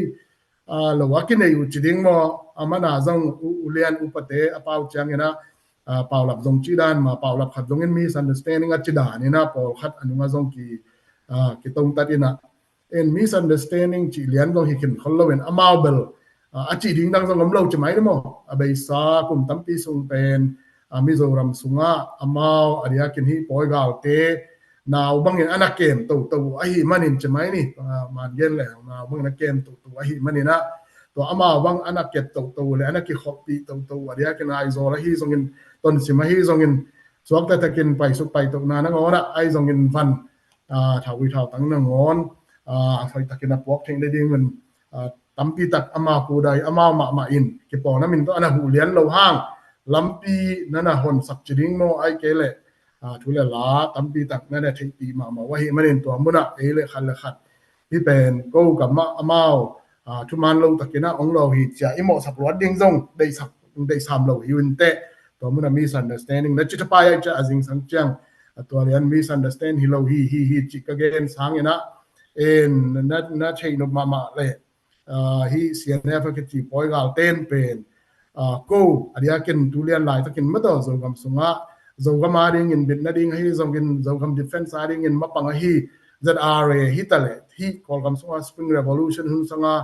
lo wakin ei chiding mo amana zong ulian upate apau chang ina pau lap zong chi dan ma pau lap khat zong in misunderstanding a chi da ni na pol khat anunga zong ki tong tat ina in misunderstanding chi lian dong hi kin khol lowen amau bel a chi ding dang zong ngom lo chmai mo a bei sa kum tampi sung pen Mizoram sunga amao aria kin hi poi gal te naw bangin ana kem to ahi manin chmai ni man gen le naw bang na kem to ahi manina to amao bang ana ket to le ana ki khopi to aria kin ai zo la hi zongin ton sima hi zongin swak ta takin pai su pai to na na ngora ai zongin van thawi thaw tang na ngon phai takin a pok theng le ding men tampi tak ama pu dai ama ma in ki po na min to ana hu lian lo hang lampi nana hon sak chiding mo ai kele thule la tampi tak nana thei pi ma wa hi manin to muna ele khal khat hi pen ko ka ma amao thu man lo takina ong lo hi cha imo sak ro ding zong dei sam lo hi un te to muna misunderstanding na chita pa ya cha azing sang chang to rian misunderstand hi lo hi chi ka gen sang ina en na thei no ma le hi cnf ka ti poi gal ten pen ko adia ken tulian lai takin mato zo gam sunga zo gam aring in bit na ding hi zo gam defense aring in mapang hi ZRA hi tale hi kol gam sunga spring revolution hun sanga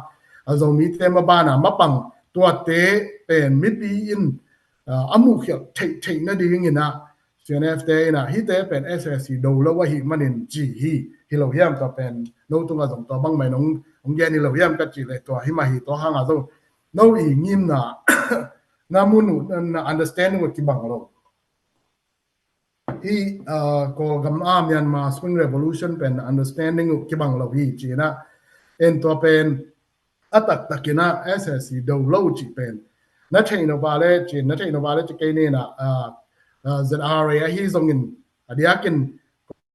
zo mi te ma bana mapang tua te pen mi pi in amu khel thei na ding ina CNF te ina hi te pen SSC do lo wa hi manin ji hi lo hiam to pen no tunga zong to bang mai nong ong gen ni lo hiam ka chi le to hi ma hi to hanga zo no i ngim na namunu na understanding with kibangalo hi ko gam Myanmar spring revolution pen understanding of kibangalo hi china en to pen atak takina SSC do lo chi pen na chain of vale chin na chain of vale chi ke ni na ZRA hi zongin adiakin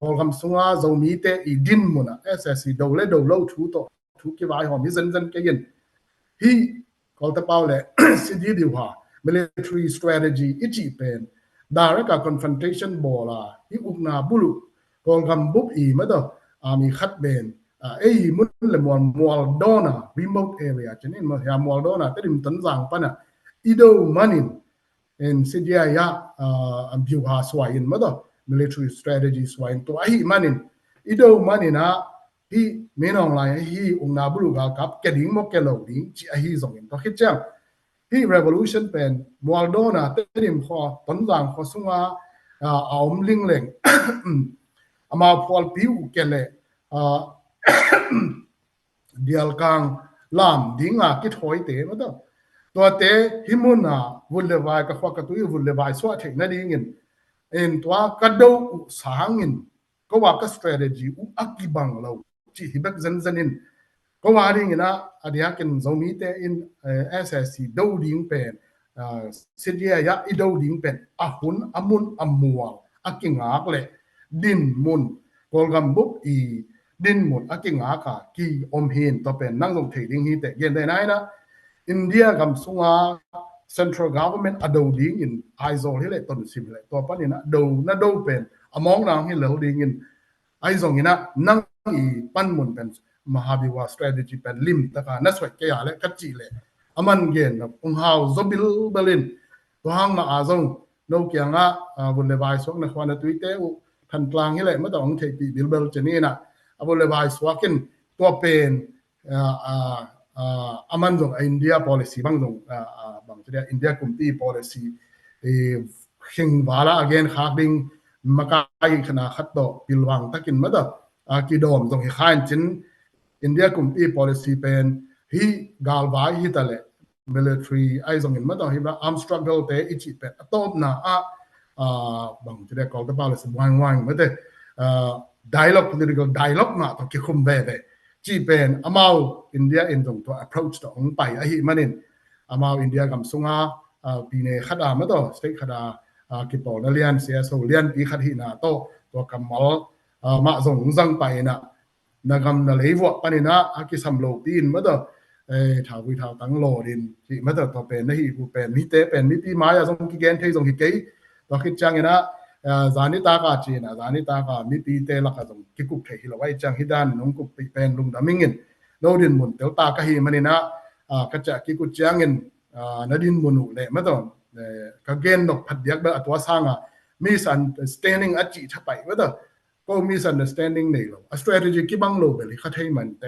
ko gam sunga zo mi te i din muna SSC do lo thu ki vai ho mi zan ke yin hi ko ta pau le cd diwa military strategy ichi pen daraka confrontation bola hi ukna bulu kol gam bup i mado ami khat ben ei mun le Moldona remote area chenin ma ya Moldona terim tan jang pana ido manin en cdia ya ambiwa swain mado military strategy swain to ai manin ido manina hi menong lai hi ukna bulu ga kap keding mo kelo ding chi hi zongin to khichang hi revolution pen Moldona terim kho tonjang kho sunga aum lingleng ama pol piu kele dial kang lam dinga ki thoi te ma to te himuna vulewai ka khwa ka tu vulewai so the na dingin en twa ka do sangin ko wa ka strategy u akibang lo chi hibak zanin ko waring ina adiakin zomi te in SSC do ding pen sidia ya i do ding pen ahun amun amual akingak le din mun kolgam bup i din mun akingak ka ki om hin to pen nang long thei ding hi te gen dai nai na India gam sunga central government ado ding in aizol hi le ton sim le to pan ina do pen among nang hi lo ding in aizong ina nang i pan mun pen Mahabiwa strategy pen lim taka na swat ke ale kachi le aman gen ung hau zobil belin to hang na azong no kyanga bun le bai sok na khwana tuite u than tlang hi le ma dong thei pi bil bel cheni na abun le bai swakin to pen aman jong India policy bang jong bang chria India kumti policy hing wala again khading makai khana khatto pilwang takin ma da ki dom jong hi khain chin India kumpi policy pen hi galwai hi tale military aizong in mata hi ba arm struggle te ichi pe atop na bang chire kol ta policy wang mate dialogue political dialogue na to ki khum ve ve chi pen amao India in dong to approach to ong pai a hi manin amao India kam sunga pine khada ma to state khada ki pol na lian sia so lian pi khat hi na to kamal ma zong zang pai na nagam na leiwo panina aki samlo pin ma to thảo vi thảo tăng lò đến chị mất ở tòa bền này cụ bền mi tế bền mi pi mai à trong cái gen thấy trong cái cây và khi chăng ấy na giá ní ta cả chị na giá ní ta cả mi pi tế là cả trong cái cục thể là vậy chăng hidan nông cục bị bền lùng đã minh in đâu đến muốn tiểu ta cái gì mà nên na cái chả cái cục chăng in nó đến muốn lệ mất rồi cái gen nó phát điếc đó tua sang misunderstanding ở chị thắp bậy mất rồi có misunderstanding này rồi strategy cái băng lô về cái thấy mình tệ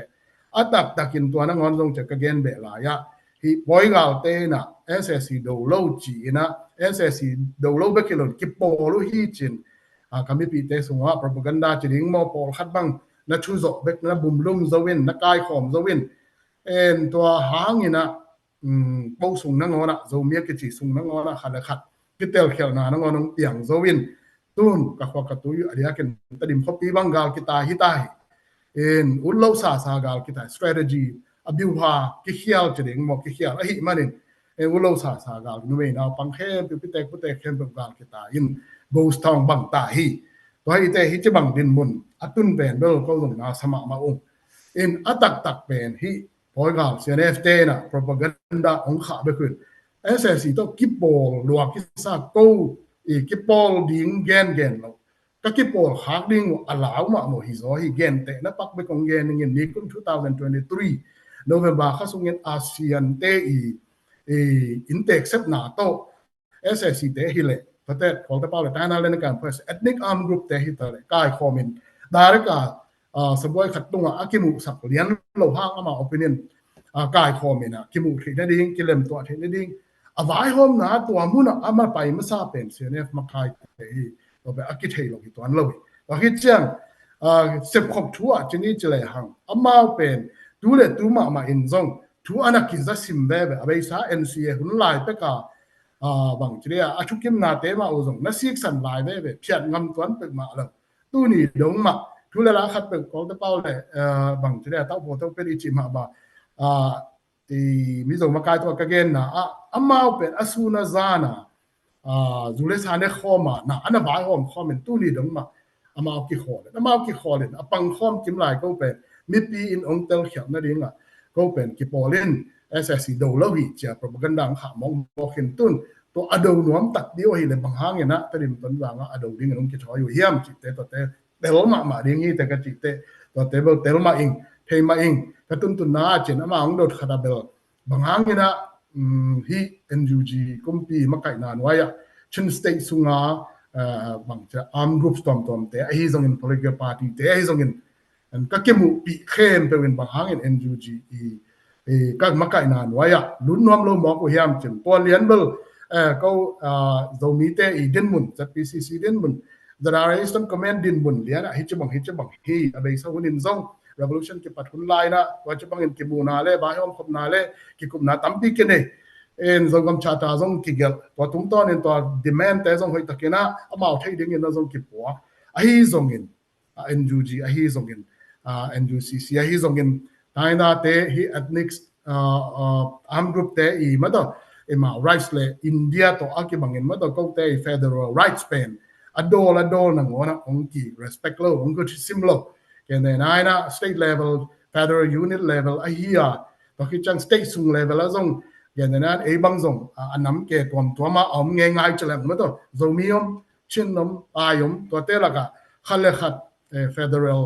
atak takin to na ngon jong che ka gen be la ya hi boy gal te na SSC do lo chi na SSC do lo be kilon ki po lo hi chin kami pi te sunga propaganda chi ding mo pol khat bang na chu zo bek na bum lum zo win na kai khom zo win en to hang ina po sung na ngona zo mia ki chi sung na ngona khat khat ki tel khel na ngon tiang zo win tun ka khwa ka tu yu aria ken ta dim khopi bang gal ki ta hi ta in ullo sa gal kita strategy abiuha ki khial cheding mo ki khial hi manin en ullo sa gal nu me na pang khe pi tek khem gal kita in ghost town bang ta hi to hi te hi che bang din mun atun ben bel ko dong na sama ma ong in atak tak ben hi poi gal cnf te na propaganda ong kha be khun ssc to kipol lua ki sa ko ki pol ding gen lo các cái bộ khác đi allow mà một hizo hi gen te na pak be kong gen ngin ni kun 2023 November kha sungen ASEAN te intake sep na to SSC te hi le pate kol ta pawle ta na le kan first ethnic armed group te hi ta le kai comment dar ka saboi khat tunga akimu sak lian lo hang ama opinion kai comment na kimu thi na ding kilem to thi na ding avai hom na to amuna ama pai ma sa pen cnf ma kai te hiเราไปอากิเทลงตัวนั้นเลยว่าที่เจ้าเสพครบทั่วชนิดจะเลยหังอามาเป็นดูเลยดูมาอินซงทั่วอันนักกินจะซิมเบ้แบบไปซะ NCA หุ่นลายไปกับบางทีอาชุกิมนาเตมาอุซงนักซิกสันลายเบ้แบบเพียรงำตัวนั้นเป็นมาแล้วตู้นี่ดงมาทั่วเลยละขัดเป็นกองตะเป้าเลยบางทีเต้าโบเต้าเป็นอิจิมาบ่าที่มิจงมาไกลตัวกันเกนนะอามาเป็นอสูนาซานะจูเลสานเนี่ยข้อมานะอันนั้นบ่ายข้อมข้อมันตู้นี่ดงมาอามากี่ข้อเลยอามากี่ข้อเลยปังข้อมจิ้มลายก็เป็นมิปีอินองเตลเขียนนั่นเองอ่ะก็เป็นกี่ปอเลน SSC ดูแล้ววิจารณ์ propaganda ขามองบอกเห็นตุนตัวอดูน้อมตัดเดียวให้เลยบางห้างเนี่ยนะแต่ดิมต้นวางอดูดิ้งน้องกี่ชอยอยู่เยี่ยมจิตเตตัวเตเตลมาดิ้งนี่แต่ก็จิตเตตัวเตเบลเตลมาเองเทมาเองกระตุ้นตุนน่าเจนอามาองโดดคาราเบลบางห้างเนี่ยนะฮี NUG กุมปีมาไก่นานไว้อะชินสเตทสุงาบางจะอาร์มกรุ๊ปตอมแต่ไอ้ที่ส่งเงิน political party แต่ไอ้ส่งเงินก็เกี่ยมูปีเข้มเป็นบางห้างเงิน NUG ก็มาไก่นานไว้อะลุ้นน้อมโลมอกกูเฮียมจนตัวเลี้ยนเบลก็จะมีแต่อีดินมุนจะ PCC ดินมุนจะอะไรส่วนคอมเมนต์ดินมุนเลี้ยนฮิจบังฮีอะไรสักคนหนึ่งส่ง revolution ที่ปัดหุ่นไล่นะว่าจะบังเงินกิบูนาเล่บายอมขบนาเล่กิกุมนาตั้มปีกันเนี่ยen zong kam chata zong kigel to tum ton en to demand te zong hoi takena amao thei ding en zong ki po a hi zong in NUG a hi zong in NUCC a hi zong in taina te hi ethnic armed group te I mado ema rights le India to akibang en mado ko te federal rights pen adol na ngona ong ki respect lo ong ko simlo ken then aina state level federal unit level a hi a to ki chang state sung level a zongอย่างนั้นไอ้บางส่งอันนั้นเกี่ยวกับตัวมาเอาง่ายๆจะแล้วมันตัวจะมีอมชินนมตายมตัวเตละกะขั้นเลยขัดfederal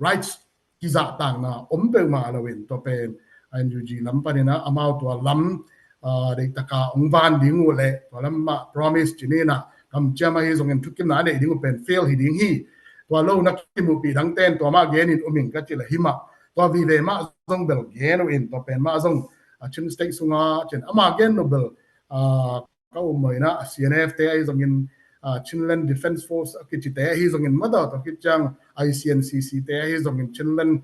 rights กิจต่างนะเป็นมาแล้วเว้นตัวเป็น NUG ล้ำปนินะอามาตัวล้ำเด็กตะกาองค์บ้านดิ้งหัวเละตัวล้ำมา promise จีนี่นะคำเจ้ามาให้ส่งเงินทุกกิมนาเด็กดิ้งเป็น fail หิดิ้งฮีตัวโลนักกิมุปีทั้งเต้นตัวมาเกนินอมิงก็จิละหิมะตัววีเวมาส่งเบลเกนเว้นตัวเป็นมาส่งชินสเต็กสุงาเช่นอามาเกนโนเบลก็อุโมยนะ CNF เตะไอ้ส่งเงินชินแลนด์ Defense Force กิจเตะไอ้ส่งเงินมาต่อตัวกิจจัง ICNCC เตะไอ้ส่งเงินชินแลนด์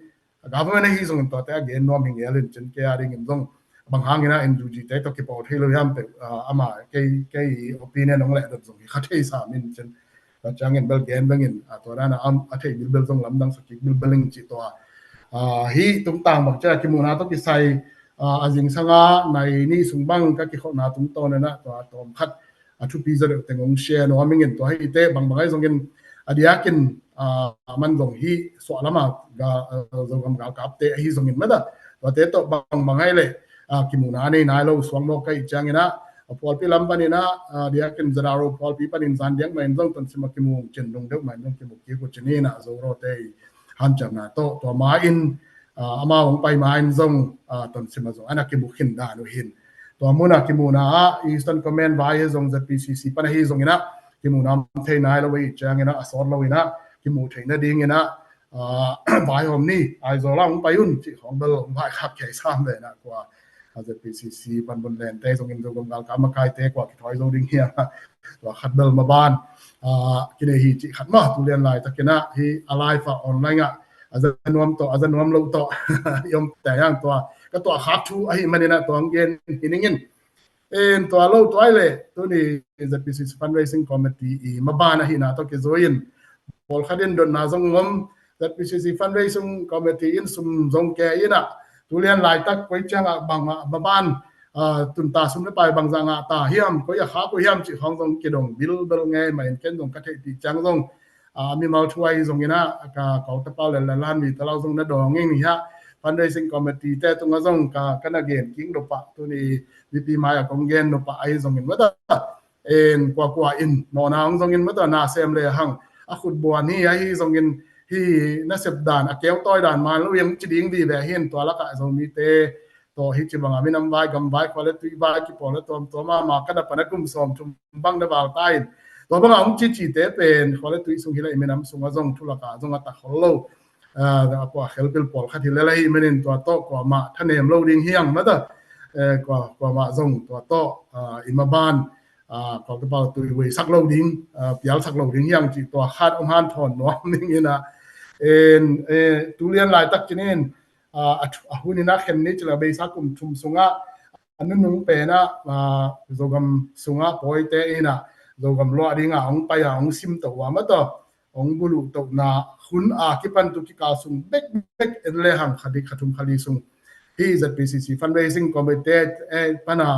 government ไอ้ส่งเงินตัวเตะเกนนอมิงเอลินชินเกียร์ดิ่งส่งบางครั้งนะ NUG เตะตัวกิจปอดให้เราย้ำแต่อามาเกย์ opinion น้องแหละตัวส่งขัดให้สามินชิน changin bel gen bangin to na athei bil jong lam dang sakik bil beling chi to hi tung tang bak cha ki mu na to ki sai azing sanga nai ni sungbang ka ki khona tung to na to tom khat thu pi za de tengong share no amingin to hi te bang bangai zongin adiakin man dong hi so lama ga zongam ga kap te hi zongin mada to te to bang bangai le ki mu na nei nai lo swang no kai changina Paul pi lam pani na dia kin zararo Paul pi panin zan diang main zong ton sima kimu chen dong deu main dong kimu ki ko chini na zo ro te han cham na to ma in ama ong pai ma in zong ton sima zo ana kimu khin da no hin to muna kimu na Eastern Command vai zong za PCC pana hi zong ina kimu nam the nai lo wi chang ina asor lo ina kimu theina ding ina vai hom ni ai zo la ong pai un chi hong bel ong vai khap ke sam le na kwa as a PCC pan bun len te zong in zo gom gal kam kai te kwa ki thoi zo ding hia to khat bel ma ban kine hi chi khat ma tu len lai takena hi alai fa online a azan nuam lo to yom ta yang to ka to khap thu ai manina to ngen hiningin en to lo to ile to ni is a PCC fundraising committee I ma ban hi na to ke zoin pol khaden don na zong ngom that PCC fundraising committee in sum zong ke ina tu lian lai tak koi chang bang ma ban tun ta sum le pai bang zanga ta hiam ko ya kha ko hiam chi hong dong ki dong bil bel nge mai ken dong ka the ti chang dong mi mau thuai zong ina ka ko ta pau le lan mi ta lao zong na dong ngi ni ha fundraising committee te tung zong ka kana gen king do pa tu ni vp mai kong gen no pa ai zong in mata en kwa in no na hong zong in mata na sem le hang a khut bo ni ai zong in hi na sep dan a keu toy dan man lo yang chi ding vi ve hin to la ka zo mi te to hi chi bang ami nam vai gam vai quality vai ki pol to ma ka da panakum som chum bang da bal tai to bang ong chi te pen quality sung hi la mi nam sung zong thu la ka zong ta kholo da ko helpil pol kha thi le lai menin to ko ma thanem lo ding hiang ma da ko ma zong to ima ban ko ta ba tu we sak lo ding pial sak lo ding hiang chi to khat ong han thon no ning ina en tu lian lai tak chinin hunina khen ni chla be sa kum thum sunga anu nung pe na zogam sunga poi te ina zogam lo ringa ong pa ya ong sim to wa ma to ong bulu to na hun ki pan tu ki ka sung bek en le ham khadi khatum khali sung he is a PCC fundraising committee pana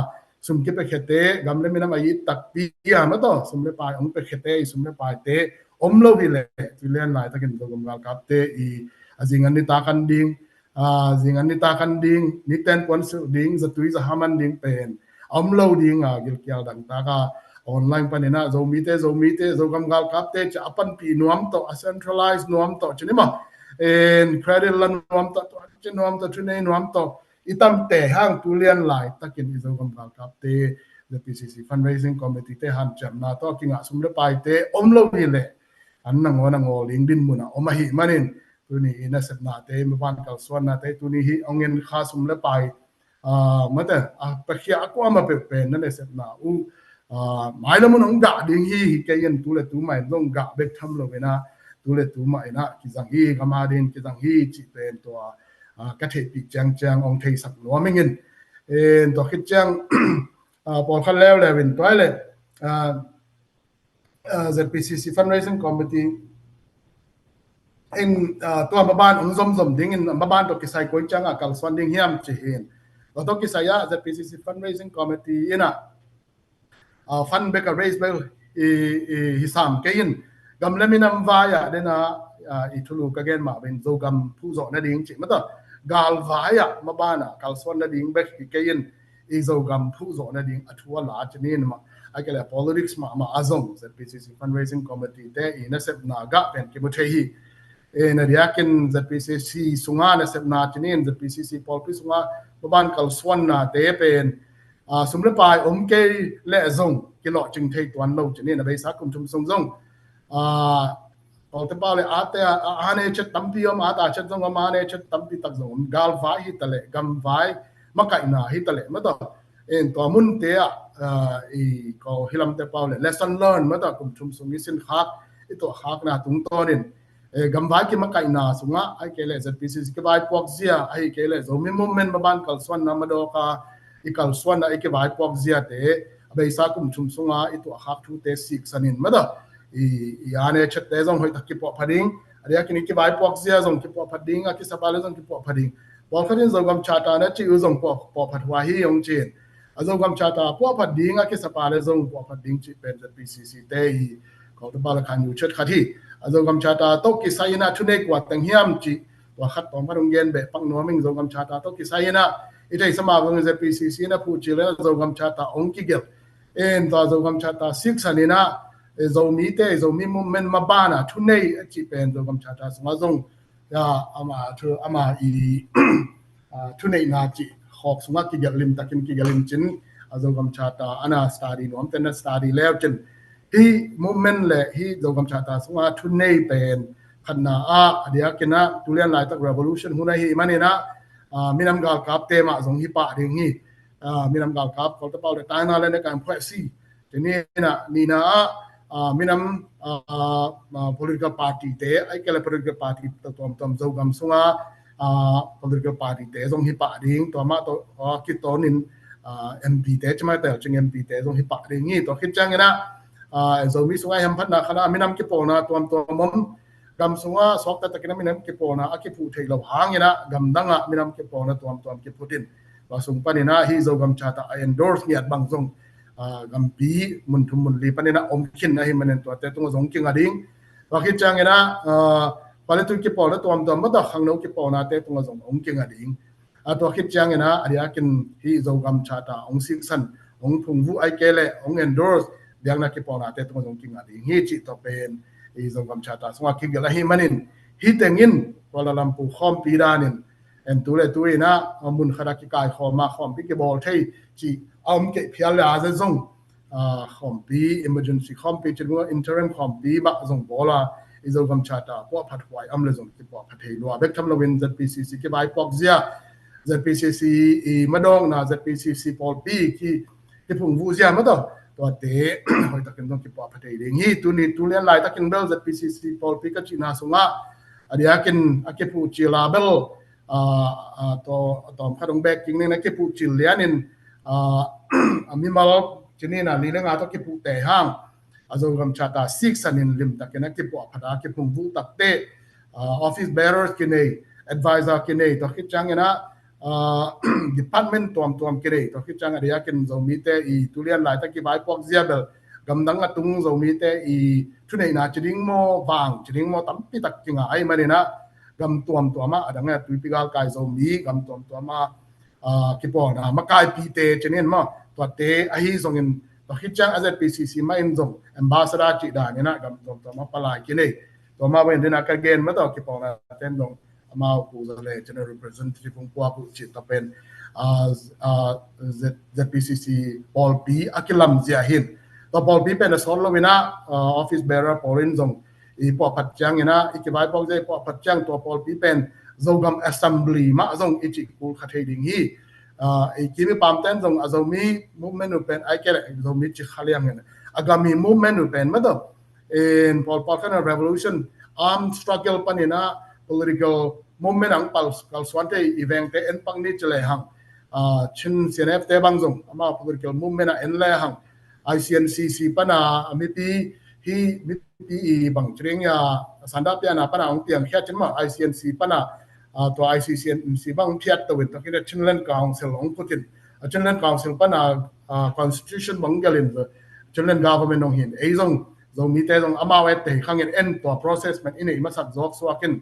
sum ki pe khete gamle mina mai tak pi ya ma to sum le pa ong pe khete sum le pa te om lo vi le tu len lai takin zogam gal kap te I azingan ni ta kan ding zingan ni ta kan ding ni ten pon su ding za tui za haman ding pen om lo ding gil kyal dang ta ka online panina zo mi te zogam gal kap te cha apan pi nuam to a centralized nuam to chinima en credit lan nuam to nuam to chune nuam to itam te hang tu len lai takin zogam gal kap te the PCC fundraising committee te han cham na to kinga sum le pai te om lo vi le an na ngo ling din muna oma hi manin tu ni ina sep na te ma ban kal swan na te tu ni hi ongen kha sum le pai mata pa khia ko ma pe pe na le sep na mai la mun ong ga ding hi ke yen tu le tu mai long ga bek tham lo na tu le tu mai na ki jang hi ka ma din ki jang hi chi pen to ka the pi chang ong thei sak lo mengin en to khit chang pol khan lew lewin toilet ZPCC fundraising committee in to maban ong zom ding in maban to kisai koi changa kal funding hiam chi hin to kisaya ZPCC fundraising committee ina fund back raise bel hisam kein gam leminam vaya dena itulu kagen ma ben zo gam thu zo na ding chi mata gal vaya mabana kal swan na ding back kein zo gam thu zo na ding athua la chinin ma akela politics ma azong ZPCC fundraising committee te ina sep na ga pen ki muthehi en riakin ZPCC sunga na sep na chinin ZPCC polpi sunga baban kal swan na te pen sumle pai ke le zong ki lo ching thei tuan lo chinin na be sa kum chum song zong te pa le ate ane chet tampi om ata chet zong ma ne chet tampi tak zong gal vai hi tale gam vai makai na hi tale ma to en to mun te ko hilam te pa le lesson learn ma to kum chum song isin khak ito khak na tung to nin gam vai ki makai na sunga ai ke le ZPCC ke vai pok zia ai ke le zo mi moment baban kal swan na ma do ka ikal swan na ke vai pok zia te be sa kum chum sunga ito khak thu te sik sanin ma da ane chat te zong hoi tak ki po phading adia kini ki bai pok zia zong ki po phading a ki sapale zong ki po phading po phading zogam chata na chi zong po phatwa hi yong chin azogam chata po phading a ki sapale zong po phading chi pen PCC te hi ko to bala khan yu chat khathi azogam chata to ki sayina thune kwa tang hiam chi wa khat pom pharung gen be pang no ming zogam chata to ki sayina itai sama bang PCC na pu chi le zogam chata ong ki gel en ta zogam chata 6 anina zo mi te zo mi movement mabana thunei chi pen zo gam chata sma zong ya ama i thunei na chi khok sma ki galim takin ki galim chin zo gam chata ana study nom ten study lew chin hi movement le hi zo gam chata sma thunei pen khanna a adia kena tulian lai tak revolution huna hi manina minam gal kap te ma zong hi pa ding hi minam gal kap ko ta pau le ta na le ne kan phwe si ni na ni na minam political party te ai kele political party to tom zogam sunga political party te zong hi pa ding to ma to ki to nin MP te chma te ching MP te zong hi pa ding ni to khit chang na zo mi sunga ham phat na khana minam ki pona tom mom gam sunga sok ta takina minam ki pona aki pu thei lo hang ina gam danga minam ki pona tom ki putin wa sung panina hi zogam chata endorse ni at bang zong gam pi mun thum mun li panena om khin na hi manen to te tung zong king ading wa khi chang ena pale tu ki pona tom ma da khang no ki pona te tung zong om king ading to khi chang ena aria kin hi zo gam chata ong sing san ong phung vu ai kele ong endorse biang na ki pona te tung zong king ading hi chi to pen hi zo gam chata sunga ki gela hi manin hi tengin Kuala Lumpur khom pi danin en tu le tu ina mun khara ki kai khom pi ki bol thei chi om ke phial la za zong khom pi emergency khom pi chingwa interim khom pi ba zong bola izo gam chata po phat hwai am le zong ki po phat hei lo bek tham lo win ZPCC ki bai pok zia ZPCC i madong na ZPCC pol pi ki phung vu zia ma to te hoi takin dong ki po phat hei ding hi tu ni tu len lai takin bel ZPCC pol pi ka china sunga adiakin akepu chi label to khadong bek king ne ke pu chil lianin ami mal chini na li lenga to ke pu te hang azo gam chata 6 anin lim takena ke pu phada ke pu vu takte office bearers kine advisor kine to ki changena department tom kine to ki changa ria ken zo mi te I tulian lai ta ki bai pok ziabel gam dang atung zo mi te I thunei na chiding mo wang chiding mo tam pi tak kinga ai manina gam tuam ma adanga tuipigal kai zo mi gam tuam ma ki po na makai pi te chenen ma to te a hi zong in to hichang AZPCC ma in zong ambassador chi da ni na gam tuam ma palai ki nei to ma wen dina ka gen ma to ki po na ten dong ma ku zo le general representative ung kwa ku chi ta pen ZPCC Paul P akilam zia hin to Paul P pen so lo wina office bearer Pauline zong I po phat chang ina ikibai pok jai po phat chang to pol pi pen zogam assembly ma zong ichi kul khathei ding hi ikimi pamten zong azomi movement pen ai kele zomi chi khaliang ne agami movement pen ma do in pol kana revolution armed struggle panina political movement ang kal swante event te en pang ni chele hang chin CNF te bang zong ama political movement en le hang ICNCC pana amipi hi mi bang chring ya sanda pya na pana ong tiang kha chinma ICNC pana to ICCNC bang thiat to wit to kira Chinland Council ong putin Chinland Council pana constitution bang galin Chinland government ong hin ei zong mi te zong amawe te khangin en to process man in ma sak jok swakin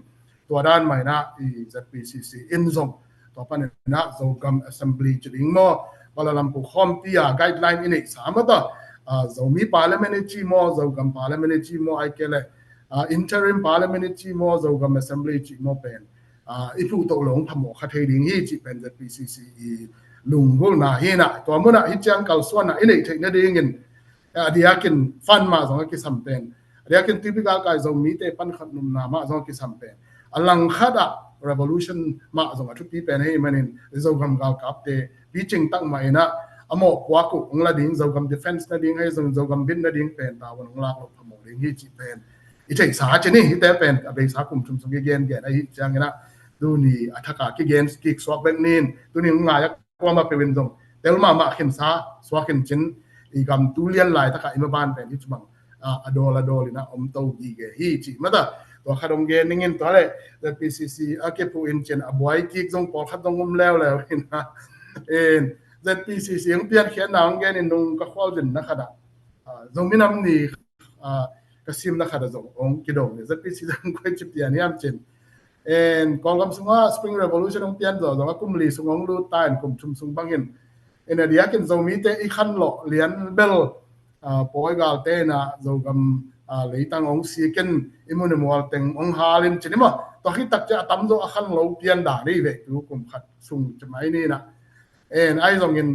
to dan mai na I ZPCC in zong to pan na zogam assembly chring mo Kuala Lumpur khom pia guideline in samata zomi parliamentary mo zogam parliamentary mo ai kele interim parliamentary mo zogam assembly chi mo pen ipu to long phamo khathei ding hi chi pen ZPCC lungul na hi na to mo na hi chang kal swan na inei thei na ding in diakin fan ma zong ki sampen diakin typical kai zomi te pan khat num na ma zong ki sampen alang khada revolution ma zong athu pi pen hei manin zogam gal kap te pi ching tang mai na amo kwa ku ngla ding zogam defense na ding hai zogam bin na ding pen ta wan ngla lo phamo ding hi chi pen I thei sa cheni hi te pen abe sa kum chum ge gen ai chang na du ni athaka ki gen kick swak bek nin tu ni nga ya kwa ma pe win dong tel ma khin sa swak khin chin I gam tu lian lai taka ima ban pen hi chumang adol na tau gi ge hi chi mata to khadong ge ningin to le ZPCC ake pu in chen abwai ki jong por khadong lew hin na en ZPCC ang pian khian na ang ge nin nung ka khwal din na khada zong minam ni kasim na khada zong ong kidong ZPCC jong ko chi pian yam chen en kong sunga spring revolution ong pian zo zong kum li sungong lu tan kum chum sung bangin en dia ken zo mi te I khan lo lian bel poi gal te na zo gam lấy tăng ông si ken imun mo teng ông halin chinima to hi tak cha tam do akhan lo pian da ri ve tu kum khat sung chamai ni na en ai zong in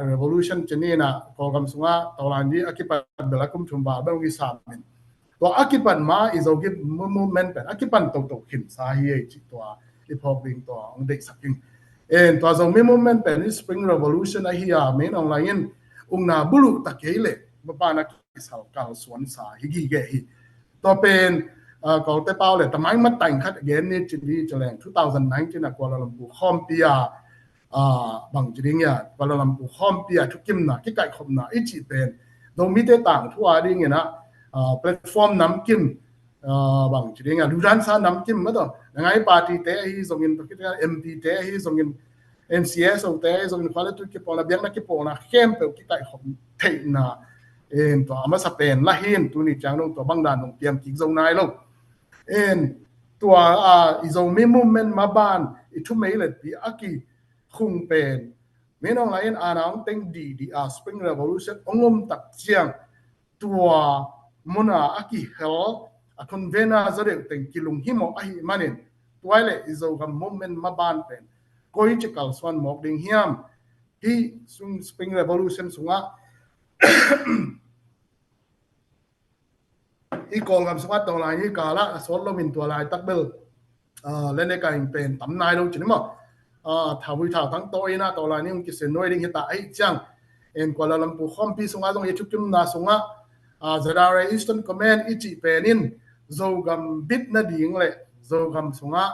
revolution chini na ko gam sunga tolan ni akipan bela kum thum ba ba ngi sam min to akipan ma is of movement pen akipan to khin sa hi chi to I phobbing to ong dei saking en to zong movement pen spring revolution a hi a men ong lain ung na bulu takele ba na sal kal swan sa higi ge hi to pen ko te pau le tamai mat tai khat again ni chini chaleng 2019 na Kuala Lumpur khom pia bang jing ya Kuala Lumpur khom pia thukim na ki kai khom na ichi pen do mi te tang thua ding na platform nam kim bang jing ya luran sa nam kim ma to ngai party te hi zongin to ki MP te hi zongin NCS o te zongin kwala tu ki pona biang na ki pona khem pe ki kai khom thei na en to ama sa pen la hin tu ni chang nong to bang dan nong tiam ki zong nai lo en to izong mi movement ma ban I thu mei le pi aki khung pen me nong lain anang teng di spring revolution ongom tak chiang tua mona aki hel a convena zare teng kilung himo ahi manin toile izo gam movement ma ban pen koi chikal swan mok ding hiam hi sung spring revolution sunga I kol gam sunga to lai ni kala sol lo min to lai tak bel lene ka in pen tam nai lo chinima thawi tha tang to ina to lai ni ki se noi ding hita ai chang en Kuala Lumpur khom pi sunga jong yechukim na sunga Zadara Eastern Command ichi penin zo gam bit na ding le zo gam sunga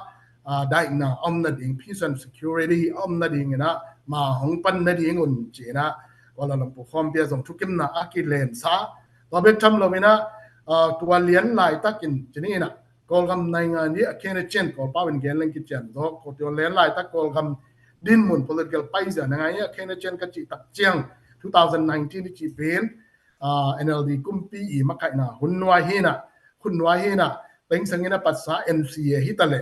dai na na ding peace and security na ding na ma hong pan na ding un chi na Kuala Lumpur khom pia jong thukim na akilen sa to bek tham lo mina tua lian lai takin chini na kol gam nai nga ni akene chen kol pawin gen leng ki chen do ko tua lian lai tak kol gam din mun political paisa na nga ya akene chen ka chi tak chiang 2019 chi pen NLD kumpi I makai na hunwa hina peng sangina patsa MCA hitale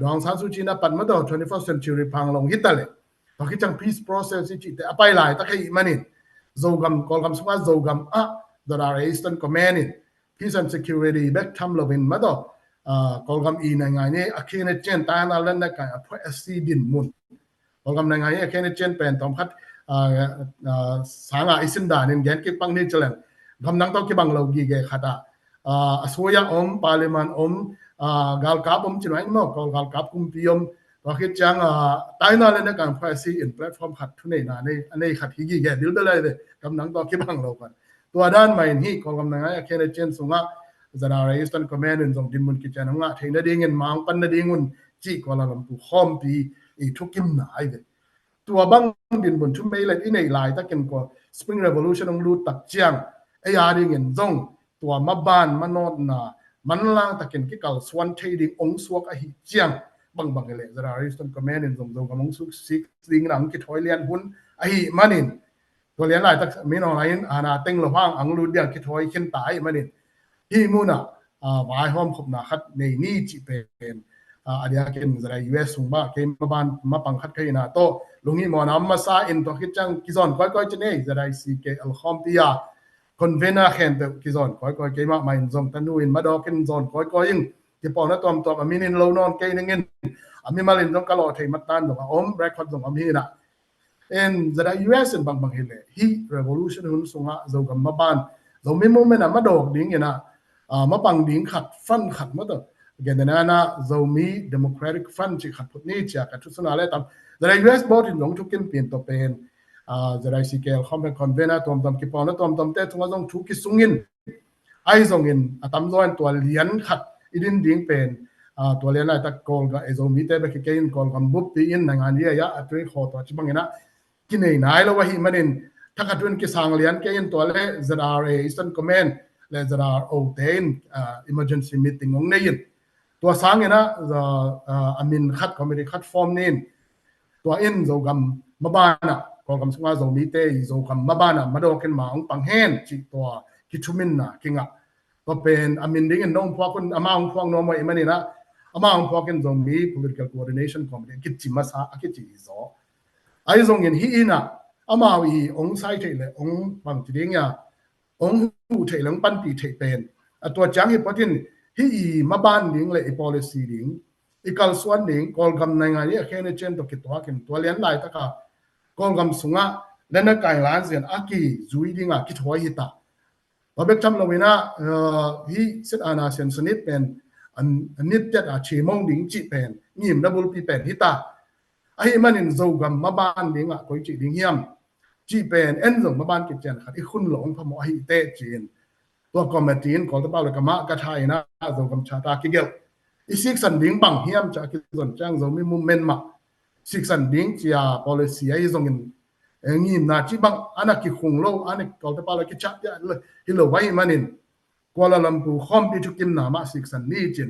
dong san su chi na pat ma do 21st century panglong hitale to ki chang peace process chi te apai lai ta kai manin zogam kol gam sunga zogam Zadara Eastern Command peace and security back tham lovin ma do kol gam I na ngai ni akene chen ta na len na kai apoi SC din mun kol gam na ngai ni akene chen pen tom khat sanga isin da nin gen ki pang ni chaleng gam nang to ki bang lo gi ge khata asoya parliament gal kap chinai mo kol gal kap kum piom to ki chang tai na len na kan phasi in platform khat thune na nei anei khat hi gi ge dil belai de gam nang to ki bang lo kan tua dan mai hi kol gam na ngai akene chen sunga Zadara Eastern Command in zong dimun ki chan nga theina ding in mang pan na dingun chi Kuala Lumpur khom pi I thukim na ai de tua bang din bun thu mei le I nei lai ta ken ko spring revolution ong lu tak chiang ai ya ding in zong tua ma ban manot na man lang ta ken ki kal swan thei ding ong suak a hi chiang bang le Zadara Eastern Command in zong gamong su sik ding rang ki thoi lian hun a hi manin to lian lai tak mi no lain ana teng lo hang ang lu dia ki thoi ken tai manin hi muna vai hom khop na khat nei ni chi pen adia ken zara US sungba ke maban mapang khat kai na to lungi mo na ma in to ki chang ki zon koi chene zara si ke al khom pia convener khen te ki zon koi ke ma main zong tanu in ma do ken zon koi in ki pon na tom amin in lo non ke ningen ami malin zong kalo thei matan do record zong ami na en zara US in bang hele hi revolution hun sunga zo gam maban zo mi moment ma dog ding ina ma pang ding khat fan khat ma to gen na zomi democratic front chi khat put ni cha ka thusuna le tam the US board in long thukin pin to pen the ICKL khom convener tom ki pon tom te thunga jong thu ki sungin ai zong in atam zoan to lian khat idin ding pen to lian la ta kol ga zomi te be ki kein kol gam bup ti in na ngan ya atri kho to chi bangina kinai nai lo wa hi manin thắc atun ki sang lian ke in to le ZRA Eastern Command le ZRO ten emergency meeting ong nei tua sang ina amin khat committee khat form nin tua in zo gam mabana ko gam sunga zo mi te zo gam mabana madoken ma ong pang hen chi tua ki thumin na kinga to pen amin ding in nong phwa kun ama ong phwang no mo imani na ama ong phwa ken zo mi political coordination committee ki chi masa aki chi zo ai zong in hi ina ama wi ong sai thei le ong pang chi ding ya ong hu thei lang pan pi thei pen tua chang hi potin hi maban ding le policy ding ikal swan ding kol gam nai nga ye khene chen to kitwa kin to lian lai ta ka kol gam sunga lena kai lan zen aki zui dinga ki thoi hi ta babek cham lowina hi sit ana sen sunit pen an nit tet a che mong ding chi pen nim double pi pen hi ta ai manin zo gam maban ding a koi chi ding hiam chi pen en zo maban ki chen khat i khun long phamo hi te chinตัวคอมเมตีนของตัวเปล่าเลยกมะกระไทยนะโดกำชาตากิเกลอีสิกสันดิ้งบังเฮียมจากกิส่วนจ้างโดมีมุมเมนมาสิกสันดิ้งจีอาพอลิซีไอ้ทรงเงินงี้นาจีบังอันนั้นกิคงโลอันนี้ของตัวเปล่าเลยกิจับยาเลยฮิโลไว้มานินกัวลาลัมพูคอมพิจุกิมนามาสิกสันนี่จิน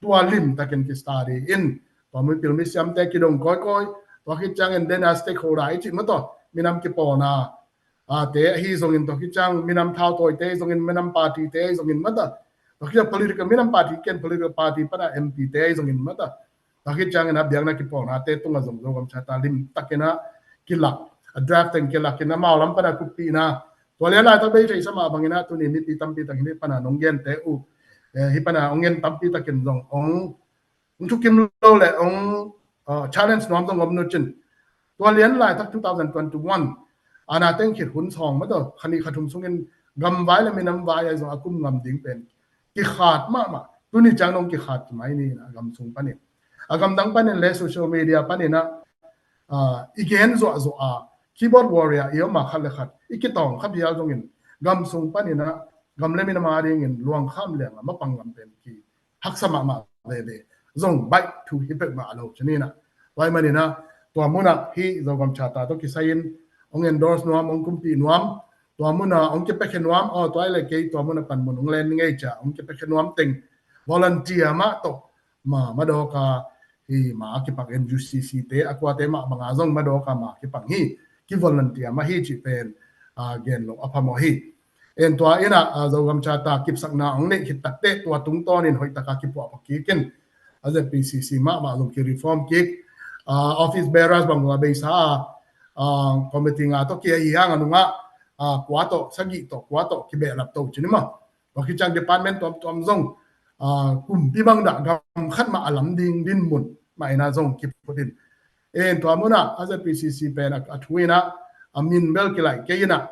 ตัวลิมตะเกนกิสตารีอินตัวมือพิลมิสยามแต่กิดงก้อยตัวกิจังเอ็นเดนาสเต็กโฮไรจิมาตัวมีน้ำกิปอนาเตะฮีส่งอินตัวกิจังมีน้ำเท้าตัวเตะส่งอินมีน้ำปาร์ตี้เตะส่งอินมาตัวตัวกิจ political มีน้ำปาร์ตี้เกิน political party ปะนะ MP เตะส่งอินมาตัวกิจังนะเบียงนักกิปอนาเตะตุ้งกับส่งกับชาตาลิมตักนะกิลัก drafting กิลักกินน้ำมาลำปะนะกุปีนะตัวเลี้ยงลายตัวเบย์ใช้สมาบังนะตัวนี้มีปีตั้มปีตักนี้ปะนะน้องเย็นเตะอุฮิปะนะองเย็นตั้มปีตักกินส่งองทุกกิมโลเลยองchallenge น้อมส่งกับนุจินตัวเลี้ยงลายตั้ง2021อาณาเต็งขีดหุ่นทองมาตัวคันนี้ขัดทุ่มส่งเงินกำไว้แล้วมีน้ำไว้ไอ้ส่งอากุ้มกำดิ้งเป็นกิขาดมากตัวนี้จังน้องกิขาดไหมนี่นะกำส่งปะเนี่ยกำดังปะเนี่ยเลยโซเชียลมีเดียปะเนี่ยนะอีกเห็นจัวคีย์บอร์ดวอร์เรียเยอะมากขัดเลยขัดอีกตองขับยาวส่งเงินกำส่งปะเนี่ยนะกำเลยมีน้ำมาเรียงเงินลวงข้ามเหลี่ยมมาปังกำเป็นกี่หักสมาเลยส่งใบถูกฮิปเปอร์มาเราชนี่นะไว้มาเนี่ยนะตัวมุนะที่เรากำชาตาต้องกิไซน์องendorse นวมองกุมปีนวมตัวมุนะองเก็บไปแค่นวมตัวอะไรเกี่ยตัวมุนะปันมุนองเล่นไงจ้ะองเก็บไปแค่นวมติง volunteer มาตกมาดูกาฮีมาเก็บปัก NUCC เตะaqua เตะมาบางอาจงมาดูกามาเก็บปักฮีกี่ volunteer มาฮีจีเป็นเกณฑ์ลงอภามฮีตัวเอ็นะเรากำชาตาเก็บสักนาองเนี่ยคิดตัดเตะตัวตุงต้นนี่หอยตะกาเก็บปวกกินอาจจะ PCC มาลงกี่ reform กิกoffice bearers บางว่าเบซ่าcommittee nga to kia yang anu nga kwato sagi to kwato kibe lap to chinima wakichang department tom zong kum pi bang da gam khat ma alam ding din mun mai na zong kip putin en to amuna as a PCC pen athuina amin bel kilai keina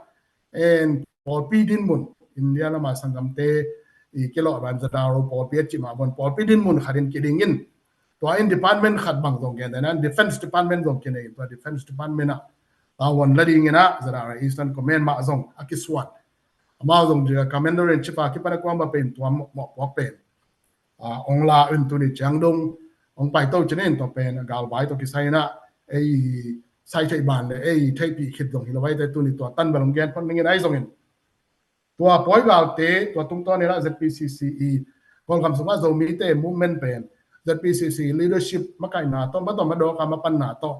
en por pi din mun india la ma sangam te i kilo ban zata ro por pi chi ma bon por pi din mun kharin kidingin to in department khat bang zong gen na defense department zong kene to defense department naวันละดิ่งนะจะได้อีสตันคอมเมนต์มาส่งอากิสวัตมาส่งจากคอมเมนเดอร์เรนชิปาคิดว่าความมาเป็นตัวหมอกบอกเป็นองลาอื่นตัวนี้จังดงองไปโต้จะเน้นตัวเป็นกาลไว้ตัวกิไซนะไอ้ไซใจบานเลยไอ้ไทยปีคิดส่งที่เราไว้แต่ตัวนี้ตัวตั้นบาลงแกนเพราะไม่งั้นไอ้ส่งเงินตัวปอยกาลเตตัวตุ้งต้นนี่ละ ZPCCE คนคำสมว่าโซมีเตมูเมนต์เป็น ZPCC leadership มาไก่หนาต้องมาดูการมาปันหนาต่อ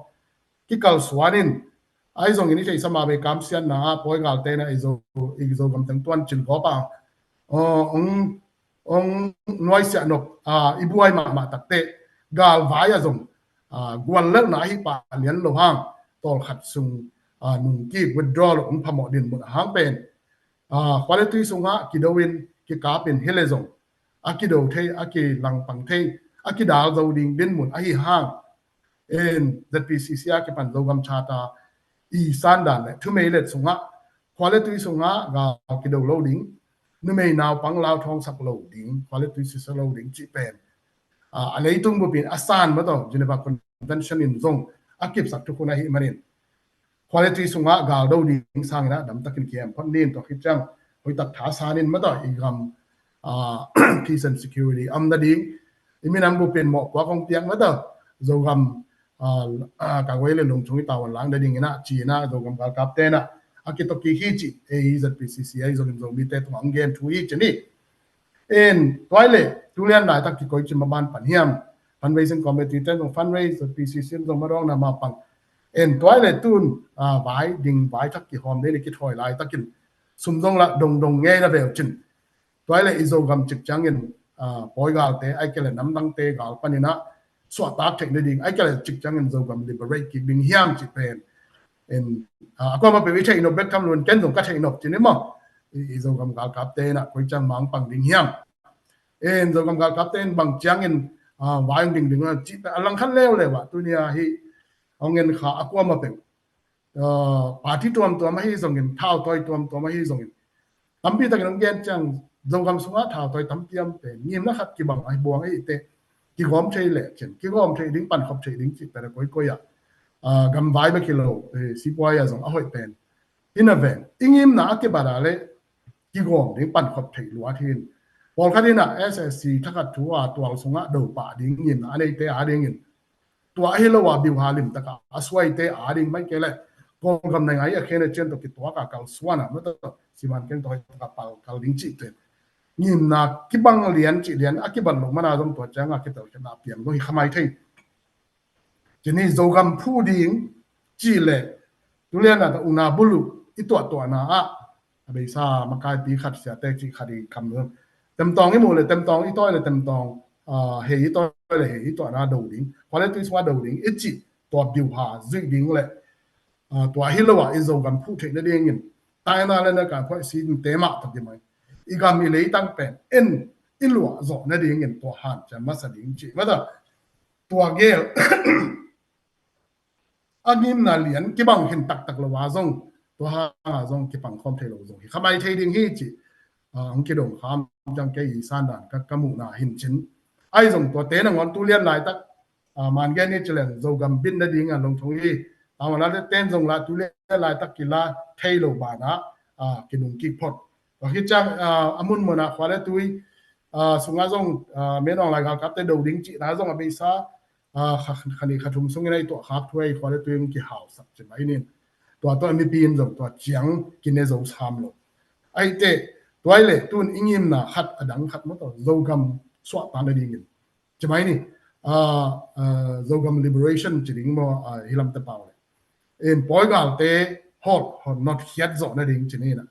กิกาลสวานินไอ้ส่งนี้ใช้สมาเบกามเซียนนะพอยกาลเตนะไอ้โซกำตังต้นจินขอป่าน้อยเสียนกอีบัวมาตักเตะกาลวายส่งกวนเลิกหนาฮิปาเลียนโลห้างตอลขัดซุงนุ่งกีบ withdraw ลงพมอดินหมดห้างเป็นquality ส่งกิดวินกิกาเป็นเฮเลส่งกิดเทกิลังปังเทกิดาลโซดิงดินหมดห้างZPCC กิปันโซกำชาตาอีสานด่านเลยทุเมเล็ดส่งคุณภาพส่งก็กิโลโลดิ้งนุ่มไม่นาวปังลาวทองสักโลดิ้งคุณภาพสิสโลดิ้งจีเป็นอะไรตุ้งบุปินอาสานมาต่อจีนบาคอนเวนชั่นอินซงอากิบสักทุกคนให้มาเรียนคุณภาพส่งก็โลดิ้งสร้างนะดำตะกินเขียมพันนินต่อคิดจังไปตัดท้าสานินมาต่ออีกคำ peace and security นั่นดิ้งอีมีน้ำบุปินหมอกว่าคงเตียงมาต่อโจกำกางเวลลงช่วงตะวันหลังได้ดิ่งนะจีน่าโดกำกับเตนะ akitoki hi chi AZPCC ai zong zong mi te tuang gen thu hi chini en toilet tulian lai tak ki koi chim ban pan hiam fundraising committee ten fundraise PCC zong marong na ma pang en toilet tun vai ding vai tak ki hom de ki thoi lai takin sum dong la dong dong nge na vel chin toilet izo gam chik changin poi gal te ai kele nam dang te gal panina so ta thek ne ding ai kele chik changin zo gam liberate ki bing hiam chi pen en ko ma pe vi thei no bet kam lun ken dong ka thei no chin mo izo gam gal kap te na koi chang mang pang ding hiam en zo gam gal kap ten bang changin vai ding ding na chi alang khan lew le wa tu nia hi ông ngân khá aqua mà bệnh party tuam tuam hi zongin thao toy tuam tuam hi zongin tampi ta kan gen chang zongam sunga thao toy tampiam pe nim na khat ki bang ai buang ai te ki gom thei le chen ki gom thei ding pan khop thei ding chi pe koi koi ya gam vai ba kilo si poi ya zong a hoi pen in a ven ingim na ke bara le ki gom ding pan khop thei lua thin pol khadina SSC thakat thuwa twal sunga do pa ding nim na nei te a ding in tua hilo wa biu halim taka aswai te aring mai kele ko kam nai ai khene chen to ki tua ka kal swana ma to siman ken to ka pal kal ding chi te nim na ki bang lian chi lian akiban lo mana dom to changa ki to na pian go hi khamai thei jini zogam phu ding chi le tulian na una bulu i to na a be sa makai pi khat sia te chi khadi kam lo tem tong i mo le tem tong i toy le tem tong he i to le he i to na do ding quality swa do ding i chi to biu ha zui ding le to hi lo wa i zo gam phu the na ding in tai na le na ka phoi sin te ma ta di mai i gam mi le tang pen en i lo zo na ding in to han cha ma sa ding chi ma da to gel agim na lian ki bang hin tak tak lo wa zong to ha zong ki pang khom the lo zong khamai thei ding hi chi ang ki dong kham jang ke i san dan ka kamu na hin chin ai zong to te na ngon tu lian lai tak man gen ni chlen zo gam bin na ding an long thong hi awala te ten zong la tu lian lai tak ki la thei lo ba na ki nung ki phot wa hi chang amun mo na khwale tui sunga zong me nong lai ga kap te do ding chi na zong a be sa khani khathum sung nei to khap thuai khwale tui ki hau sak che mai nin to mi pin zong to chiang ki ne zo sam lo ai te toilet tun ingim na khat adang khat mo to zogam swa ta na ding chmai ni zogam liberation ching mo hilam ta paw en poigal te hot not hiat zo na ding chini na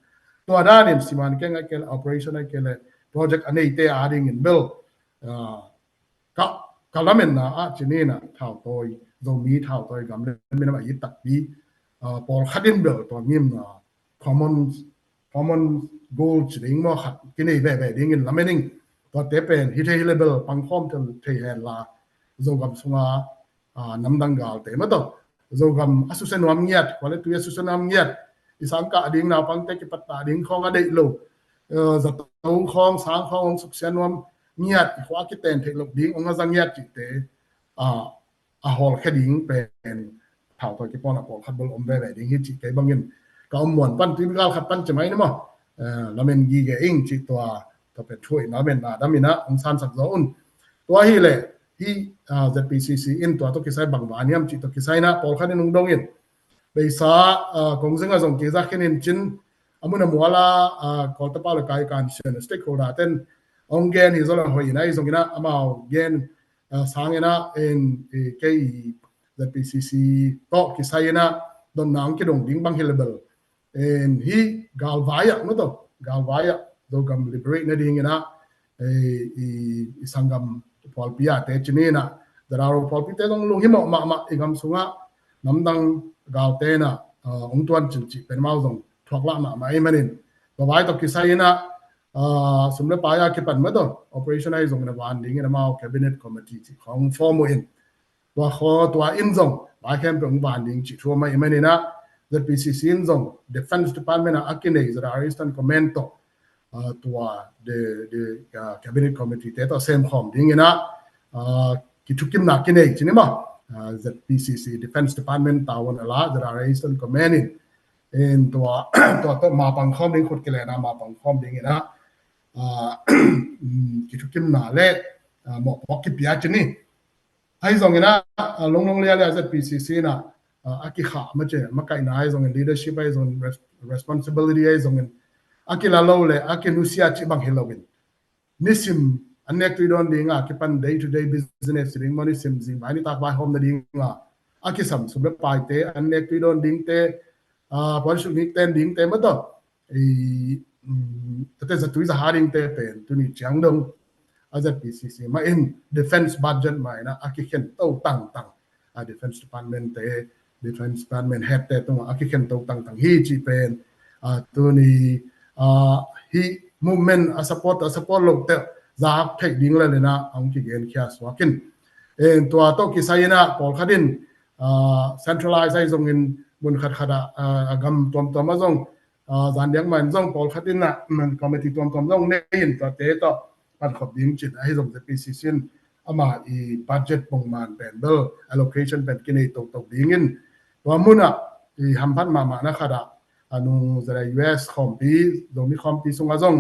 to da nim siman ke nga kel operation ai kel project anei te a ding in bill ka kalamen na a chini na thao toy zo mi thao toy gam le me na yi tak bi pol khadin bill to ngim na common goal ching mo khat kini ve ding in lamening to te pen hi thei level pang khom tel thei hen la zogam sunga namdang gal te ma to zogam asusen wam ngiat wale tu asusen wam ngiat isang ka ding na pang te ki patta ding khong a dei lo za tong khong sang khong suk sen wam ngiat khwa ki ten thei lo ding ong za ngiat chi te a hol khading pen thau to ki pon a pol khat bol om ve ding hi chi ke bangin ka mon pan tin gal khat pan chmai na mo la men gi ge ing chi to pe thui na men na damina ong san sak zo un to hi le hi ZPCC in to ki sai bang wa niam chi to ki sai na pol khan nung dong in be sa kong zinga zong ki za khen in chin amuna muala kol ta pa le kai kan chen stakeholder ten ong gen hi zo la hoi na zong ina amao gen sang ina in ke ZPCC to ki sai na don nang ki dong ding bang hilabel en hi galvaya no to galvaya do gam liberate na ding ina i sangam polpia te chinina dararo polpi te dong lung himo ma igam sunga namdang gal te na ong tuan chin chi pen mau dong thokla ma ai manin to vai to kisai na sumle pa ya ki pan ma to operationalize ong na wan ding ina mau cabinet committee chi khong form in to kho to in zong ba kem peng ban ding chi thua mai manina the PCC in zong defense department akine is the Eastern Command to the cabinet committee te to same khom ding ina ki thukim na kine chinima the PCC defense department tawon ala the Eastern Command in to ma pang khom ding khut kile na ma pang khom ding ina ki thukim na le mo pok ki pia chini ai zong ina long le PCC na aki kha ma che ma kai na ai zong leadership ai zong responsibility ai zong aki la lo le aki nusia chi bang helowin nisim anek tu don dinga ki pan day to day business ring money sim zing mani tak ba hom na dinga aki sam sum le pai te anek tu don ding te pon su ni ten ding te ma to e te za tu za haring te pen tu ni chang dong as a PCC ma in defense budget mai na aki khen to tang a defense department te defense department head te to aki khen to tang hi chi pen tu ni hi movement a support lo te za thek ding la le na ang ki gen kya swakin en to to ki sayena pol khadin centralize ai zong in bun khat khada agam tom ma zong zan yang man zong pol khatin na man committee tom zong ne in to te to pan khop ding chit ai zong the PCC ama i budget pong man pen bel allocation pen kini to ding in wa muna i hampan ma na khada anu zara US kompi domi kompi sunga zong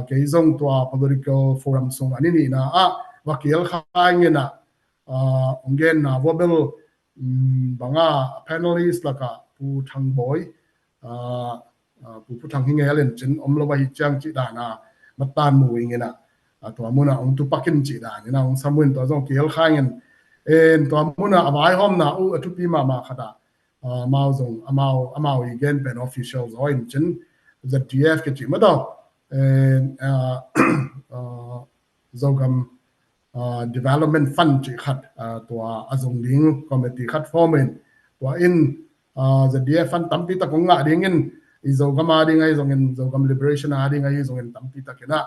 ke zong to political forum sung ani ni na wakil khai nge na ongen na wobel banga panelist laka pu thang boy pu thang hinge len chen omlo wa hi chang chi da na matan mu nge na to muna ong tu pakin chi da ni na ong samun to zong kel khai ngen en to muna awai hom na u atu pi ma khada mau zong amau again pen officials oin chen the DF ke chi ma do en zogam development fund chi khat to azong ding committee khat formen to in the DF fund tampi ta ko nga ding in izogam ading ai zong in zogam liberation ading ai zong in tampi ta kena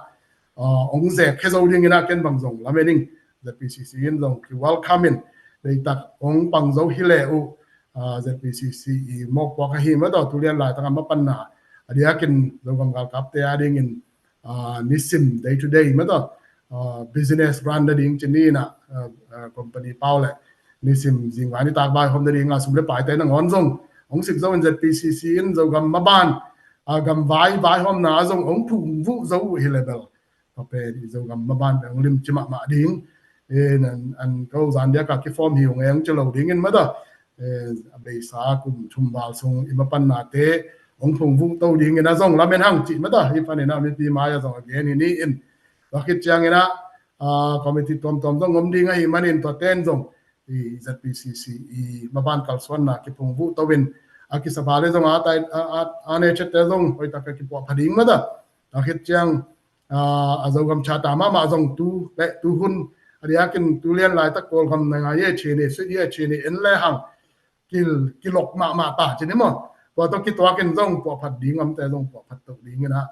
ong ze ke zo ding ina ken bang zong lamening the PCC in zong ki welcome in dei tak ong bang zo hile u ZPCC mo kwa ka hi ma do tulian lai ta ma pan na adia kin zogam gal kap te ading in nisim day to day ma do business run da ding chini na company paule nisim jing wani tak bai hom da ding sum le pai te na ngon zong ong sik zo in ZPCC in zogam ma ban gam vai hom na zong ong phu vu zo hi level pe zogam ma ban ong lim chima ma ding en an ko zan dia ka ki form hi ong ang chelo ding in ma do be sa kum thum bal sung imapan na te ong phung vu to ding na zong la men hang chi ma da hi pan na mi pi ma ya zong again ni in wakit chang ina committee tom zong ngom ding ai manin to ten zong i ZPCC i maban kal swan na ki phung vu to win aki sabale zong atai ane chet zong hoi ta ki po phading ma da wakit chang azogam cha ta ma zong tu hun adia kin tulian lai ta kol kham na ye chini se ye chini en le hang kilok ma ta chini mo po to ki to ken zong po phat ding am te zong po phat to ding na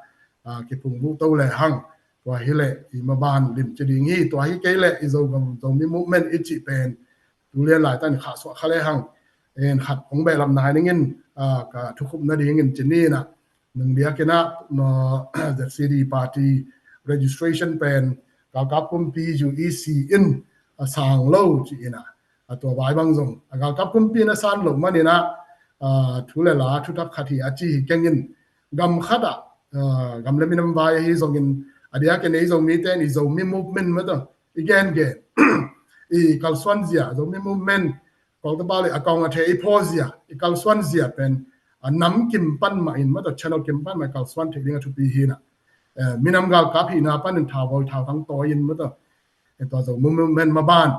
ki phung bu to le hang to hi le i ma ban lim chi ding hi to hi ke le i zo gam to mi movement i chi pen tu le lai tan kha so kha le hang en khat ong be lam nai ning in ka thu khup na ding in chini na nung dia ke na no the city party registration pen ka ka pum pi ju EC in sang lo chi ina to bai bang zong ka ka pum pi na san lo ma ni na thu le la thu tap khati a chi kengin gam khada gam le minam vai hi zong in adia ke nei zong mi ten i zong mi movement ma to again i kal swan zia zong mi movement ko ta ba le akong a the i pozia i kal swan zia pen nam kim pan ma in ma to channel kim pan ma kal swan the ding a thu pi hi na minam gal ka phi na pan in thaw thang to in ma to to zong movement ma ban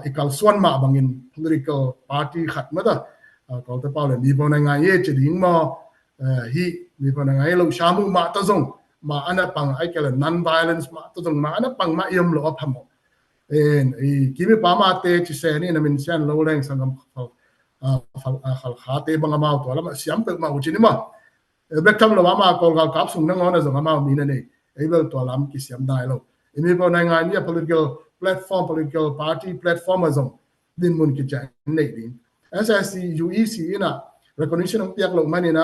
i kal swan ma bangin political party khat ma to ko ta pa le mi bon nga ye chi ding mo hi mi bon nga ye lo sha mu ma ta zong ma ana pang ai ke non violence ma ta zong ma ana pang ma yom lo pham en ki mi pa ma te chi se ni na min sian lo leng sangam khal kha te bang ma to la ma siam pe ma u chi ni ma bek tham lo ma ko gal kap sung na ngon na zong ma mi na nei ai bel to lam ki siam dai lo mi bon nga ni political platform political party platform azong din mun ki cha nei din SSC UEC ina recognition of piak lo mani na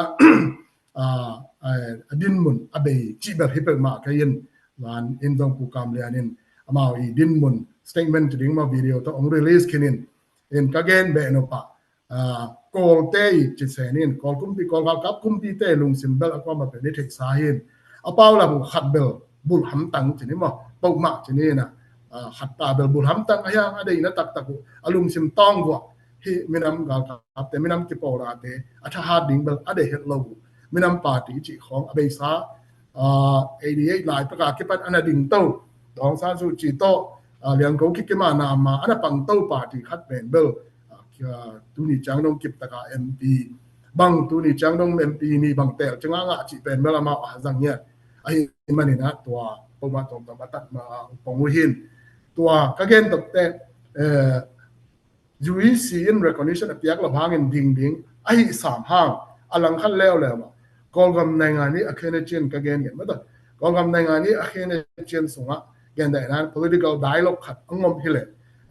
din mun abe chi ba hipe ma kayen wan in dong pu kam le anin amao I din mun statement ding ma video to ong release kinin in kagen be no pa kol te chi senin kol kumpi kol kap kumpi te lung simbel akwa ma pe ni thek sa hin apaw la bu khat bel bul ham tang chini mo pau ma chini na khat ta bel bul ham tang aya ade na tak alum sim tong wa hi minam gal kap te minam ki pora te atha ha ding bel ade het lo minam party chi khong abei sa 88 laiประกาศki pat ana ding to dong san su chi to liang ko ki ma na ma ana pang to party khat ben bel tu ni chang dong kip taka MP bang tu ni chang dong MP ni bang tel changa nga chi ben bel ma zang nya ai mani na tua poma tom ta batat ma pong hin tua ka gen tok te UEC in recognition apiak la hangin ding ding ai sam hang alang khan leo le ma kolgam nai nga ni akhene chen ka gen gen ma da kolgam nai nga ni akhene chen sunga gen da na political dialogue khat angom hile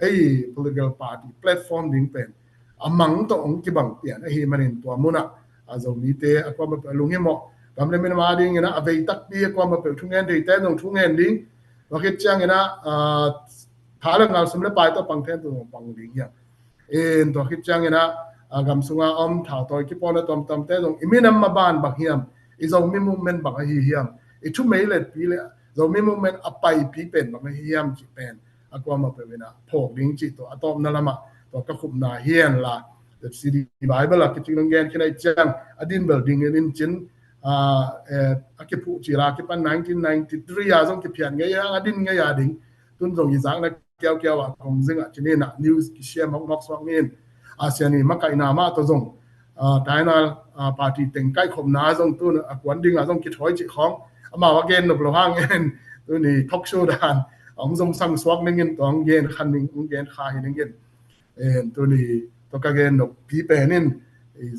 ai political party platform ding pen amang to ong ki bang pian ai manin to muna azo mi te akwa ma lungi mo kam le min ma ding na avei tak pi akwa ma pe thungen de te nong thungen ding wa khit chang ina thala ngal sum le pai to pang then to pang ding ya en to khit chang ina gam sunga om thau toy ki pon tom tom te dong iminam ma ban bak hiam izo mi movement bak hi hiam I thu mai le pi le zo mi movement apai pi pen bak hi hiam chi pen akwa ma pe na phok ding chi to atom na lama to ka khup na hian la the city bible la ki ting gen ki nai chang adin building in chin ki pu chi ra ki pan 1993 ya zong ki pian nge ya adin nge ya ding tun zong yi zang na keo keo a kong zing a chine na news ki share mok mok swang in ASEAN ma kai na ma to zong tai na party teng kai khom na zong tu a kwan ding a zong ki thoi chi khong ama wa gen no lo hang en tu ni talk show dan ong zong sang swak ning in tong gen khan ning ong gen kha hi ning gen en tu ni to ka gen no pi pe nin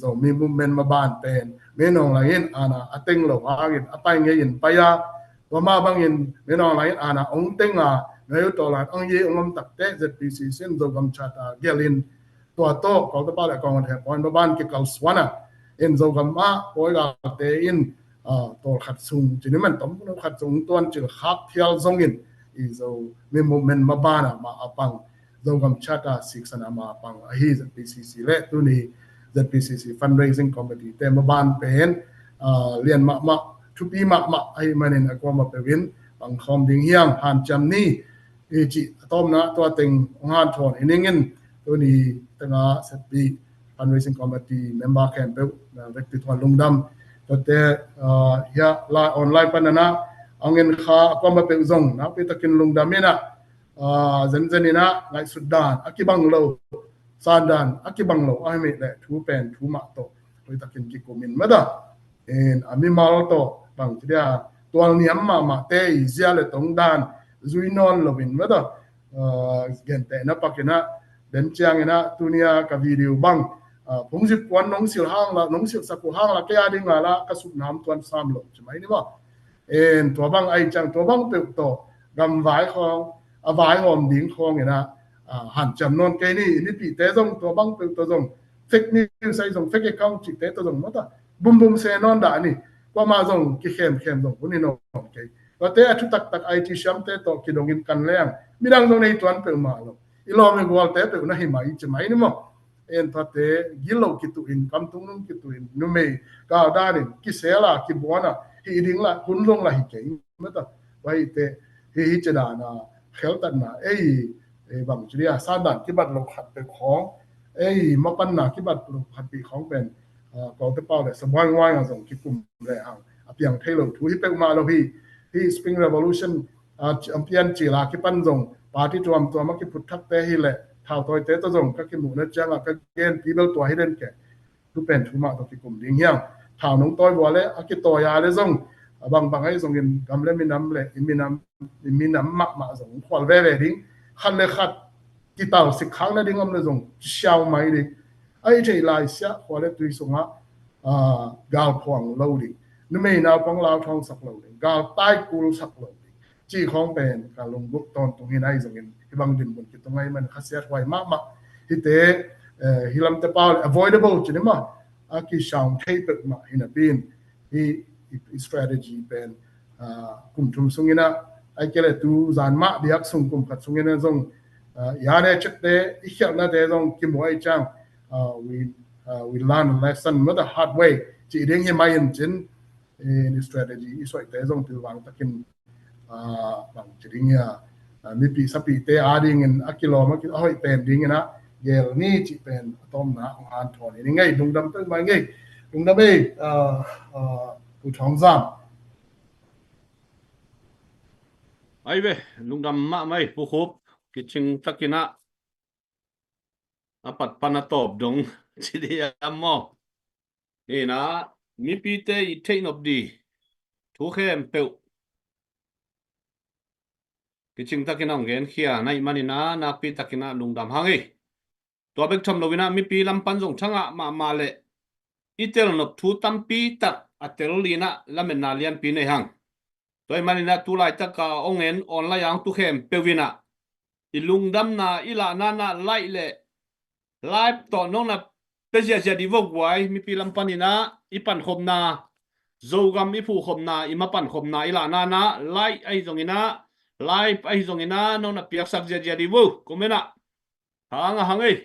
zo mi movement ma ban pen me nong la in ana ateng lo hang in apai nge in pa ya wa ma bang in me nong la in ana ong teng a ngai to la ong ye ong tak te ZPC sen zo gam chata gelin tua to ko to pa la kong the point ba ban ki kal swana in zo gam ma poi ga te in to khat sung chini man tom no khat sung ton chil khak thial zong in I zo me movement ma bana ma apang zo gam chata six ana ma apang a hi ZPCC le tu ni ZPCC fundraising committee te ma ban pen lian ma thu pi ma ai manin akwa ma pe win bang khom ding hiam han cham ni chi tom na to teng ngan thon iningin tu ni tanga setbi fundraising committee member camp pe vekti thon lungdam to te ya la online panana angin kha akwa ma pe zong na pe takin lungdam ina zen zenina ngai sudan akibang lo sandan akibang lo ai me le thu pen thu ma to pe takin ki komin mada en ami mal to bang dia tual niam ma te izia le tong dan zui non lovin mada gen te na pakina den chiang ina tunia ka video bang pungji kwan nong sil hang la nong sil saku hang la kya ding la ka sup nam tuan sam lo chmai ni ba en to bang ai chang to bang pe to gam vai khong a vai ngom ding khong ina han cham non ke ni pi te jong to bang pe to jong fake news sai jong fake account chi te to jong mata bum se non da ni qua ma zong ki khem zong ni no ke to te athu tak IT sham te to ki dong in kan leng mi dang dong nei tuan pe ma lo I lo me gol te pe na hi mai chi mai ni mo en to te gilo ki tu in kam tung nung ki tu in nu me ka da ni ki se la ki bona hi ding la kun long la hi ke ma ta wai te hi che da na khel tan na bang chi ya san dan ki bat lo khat pe khong ma pan na ki bat lo khat pi khong pen ko te pau le sam wang wang zong ki kum le hang apiang thelo thu hi pe ma lo hi spring revolution champion chi la ki pan zong party tuam to ma ki phut thak te hi le thau toy te to zong ka ki mu na chang ka gen people to hi den ke tu pen thu ma to ki kum ding yang thau nong toy wa le a ki to ya le zong bang ai zong in gam le mi nam ma zong khwal ve ding khan le khat ki taw sik khang na ding om le zong xiao mai ding ai thei lai sia khwa le tui songa gal phwang lo ding nu me na pang lao thong sak lo ding gal tai kul sak lo ding chi khong pen ka long buk ton tung hin ai zong in bang din bun ki tongai man khasiat wai ma hi te hilam te paul avoidable chi ma a ki shaung thei pe ma hin a pin hi strategy pen kum thum sungina ai kele tu zan ma biak sung kum khat sungina zong ya ne chet te I khel na te zong ki mo ai chang we learn a lesson the hard way chỉ đến hiện mai trên strategy isoi te zong tu wang takin bang chỉ đến mi pi sapi te ading in akilo ma ki hoi pen ding na gel ni chỉ pen tom na ông an thon ni ngay lung dam tới mai ngay lung dam ấy tu chong zam ai về lung đam mạ mày phù khốp cái chừng tắc kia nạ apat panatop dong chỉ đi am mò ê na mi pi te i take nộp đi thu khem peu cái chừng tắc kia nong gen khia nai mani na pi tắc kia na lung đam hang ấy tua bek thầm lovina mi pi lam pan zong changa ma le itel nộp thu tam pi tak atel lina lamen na lian pi nei hang toy mani na tu lai tak ka ongen online ang tu khem pewina ilung dam na ila na lai le live to nong na pezia di vok wai mi pi lam panina ipan khom na zogam ipu khom na imapan khom na ila na lai ai zongina live ai zongina nong na piak sak dia di vo komena hang ei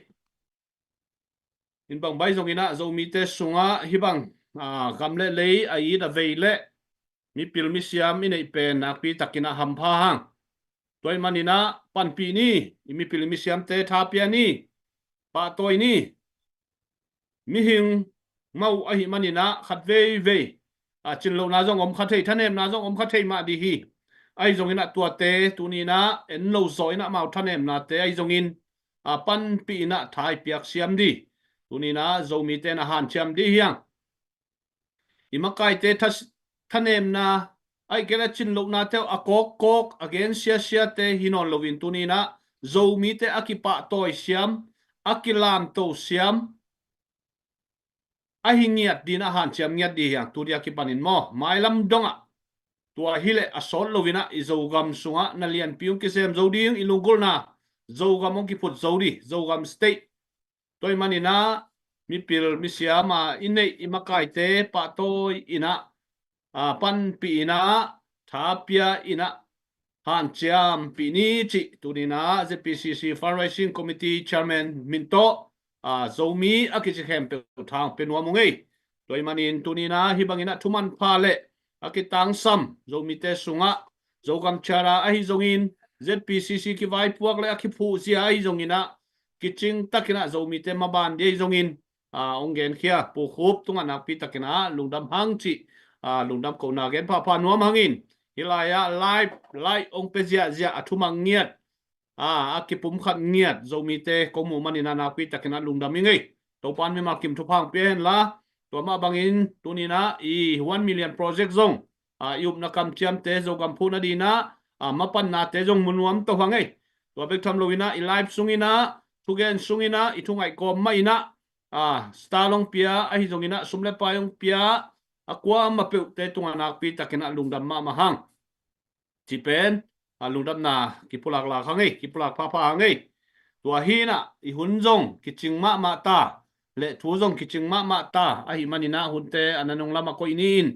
in bang bai zongina zo mi te sunga hibang gamle lei ai da veile mi pil mi siam in ei pen nak pi takina ham pha hang toy manina pan pi ni mi pil mi siam te tha pia ni pa toy ni mi hing mau a hi manina khat ve chin lo na zong om khat thei thanem na zong om khat thei ma di hi ai zongina tua te tu ni na en lo zoi na mau thanem na te ai zongin pan pi na thai piak siam di tu ni na zo mi te na han siam di hiang imakai te thanem na ai kela chin lo na te akok again sia te hinon lovin tu ni na zo mi te akipa toy siam akilam to siam a hingiat dina han siam ngiat di yang tu dia kipanin mo mailam donga tua hile asol lovina izogam sunga nalian piung kisem zoding ilungol na zogam ong kiput zodi zogam state toy manina mi pil mi siama inei imakai te pa toy ina pan pi ina thapia ina han chiam pi ni chi tunina ZPCC fundraising committee chairman minto zomi akichem pe thang penwa mungei toy manin tunina hibangina thuman phale akitang sam zomi te sunga zogam chara ahi zongin ZPCC ki vai puak le akiphu sia ai zongina kiching takina zomi te maban de zongin ongen khia pu khup tunga nak pi takina lungdam hang chi lungdam ko na gen pa nuam hangin hilaya live ong pe zia athumang ngiat akipum khat ngiat zomi te komu manina na pi takina lungdam ngai to pan me makim thupang pen la to ma bangin tunina i 1 million project zong yup na kam chiam te zogam phuna dina mapan na te zong munuam to hangai to bek tham loina i live sungina tugen sungina ithungai kom maina stalong pia ahi zongina sumle payong pia akwa mape te tunga nak pi takina lungdam ma mahang chipen lungdam na kipulak la khangai kipulak pha hangai tua hi na i hunjong kiching ma ta le thuzong kiching ma ta ahi manina hunte ananong lama ko inin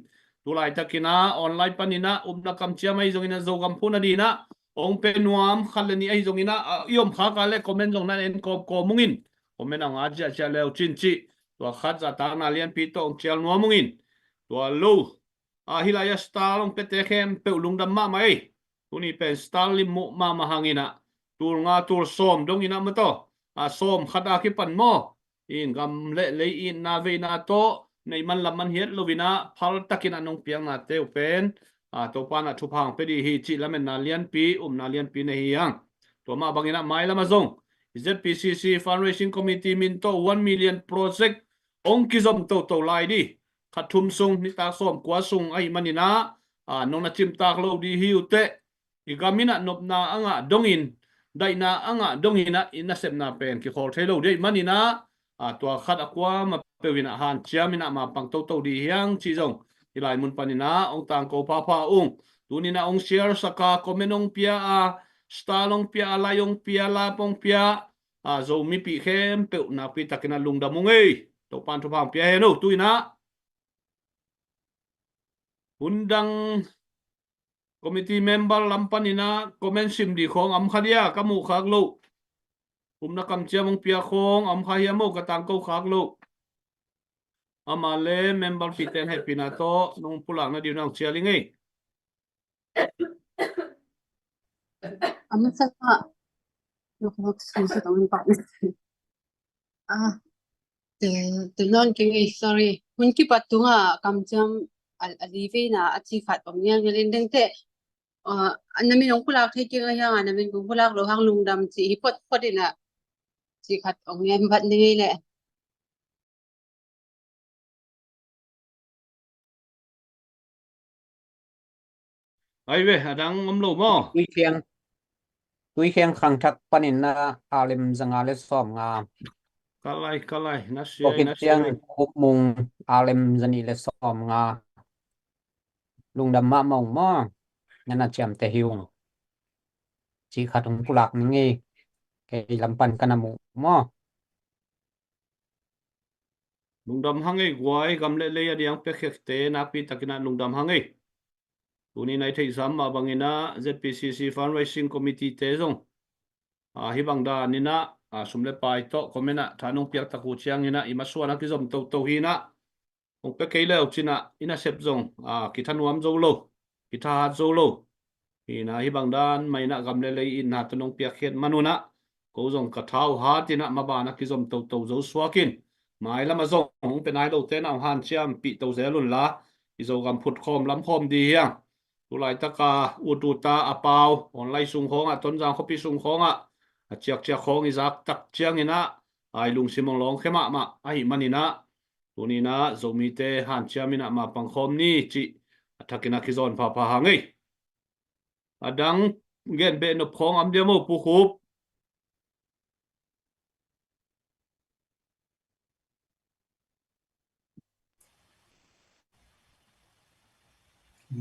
tulai takina online panina umna kam chiamai zongina zogam phuna dina ong pe nuam khalani ai zongina yom kha ka le comment zong nan en ko mungin comment ang aja leo chinchi tua khat za ta na lian pi to ong chial nuamungin tua lo hilaya stalong petekhem pe lungdam ma mai tuni pen stalim mo ma mahangina tur nga tur som dong ina mo to som khada ki pan mo in gam le in na ve na to nei man lam man hiet lovina phal takin anong piang na te pen to pana thupang pe di hi chi lamen na lian pi na lian pi nei yang to ma bangina mai lama zong ZPCC fundraising committee min to 1 million project ong kizom to lai di khathum sung ni ta som kwa sung ai manina nong na chim tak lo di hi ute igamina nopna anga dongin daina anga dongina inasem na pen ki khol thelo dei manina tua khat akwa ma pewina han chiamina ma pang to di hiang chi zong ilai mun panina ong tang ko pha ung tunina ong share saka komenong pia stalong pia layong pia lapong pia zo mi pi khem pe na pi takina lungdamungei to pan thu pang pia heno tuina undang committee member lampanina comment sim di khong am khadia kamu khak lo umna kam chiamong pia khong am khaya mo katang ko khak lo amale member piten happy na to nong pulang na dinang chialingi Amo sa pa. Nakakasusa ang pa. Ah, the non king sorry. Hun ki patunga kamjam alivi na achi khat omnya ngelin deng te. Anamin ong kulak the ki nga anamin kung kulak lo hang lungdam chi hipot podina chi khat omnya bat ni le. Ai ve adang lo mo Tui khiang khang thak panin na alim zanga le som nga kalai na ko siai kit na tiang siai kup mung alim zani le som nga lungdam ma mong mo nana cham te hiung chi khatung kulak ni ngi ke lampan kanamu mo lungdam hangai guai gamle le ya diang pe khekte na pi takina lungdam hangai tuni nai thei sam ma bangina ZPCC fundraising committee te zong hi bang da nina sumle pai to komena thanung piak taku chiang ina imasua na ki zom to hi na ong pe keile china ina sep zong ki thanuam zo lo ki tha zo lo ina hi bang dan mai na gamle le in na tanong piak khet manuna ko zong ka thau ha tina ma ba na ki zom to zo swakin mai lama zong ong pe nai lo te na han chiam pi to zelun la i zo gam phut khom lam khom di hiang tu lai taka utu ta apau online sung khong ton jang khopi sung khong chiak chiak khong i zak tak chiang ina ai lung simong long khema ma ai manina tunina zomi te han chiamina ma pang khom ni chi athakina kizon pha hangai adang gen be no khong am demo pu khup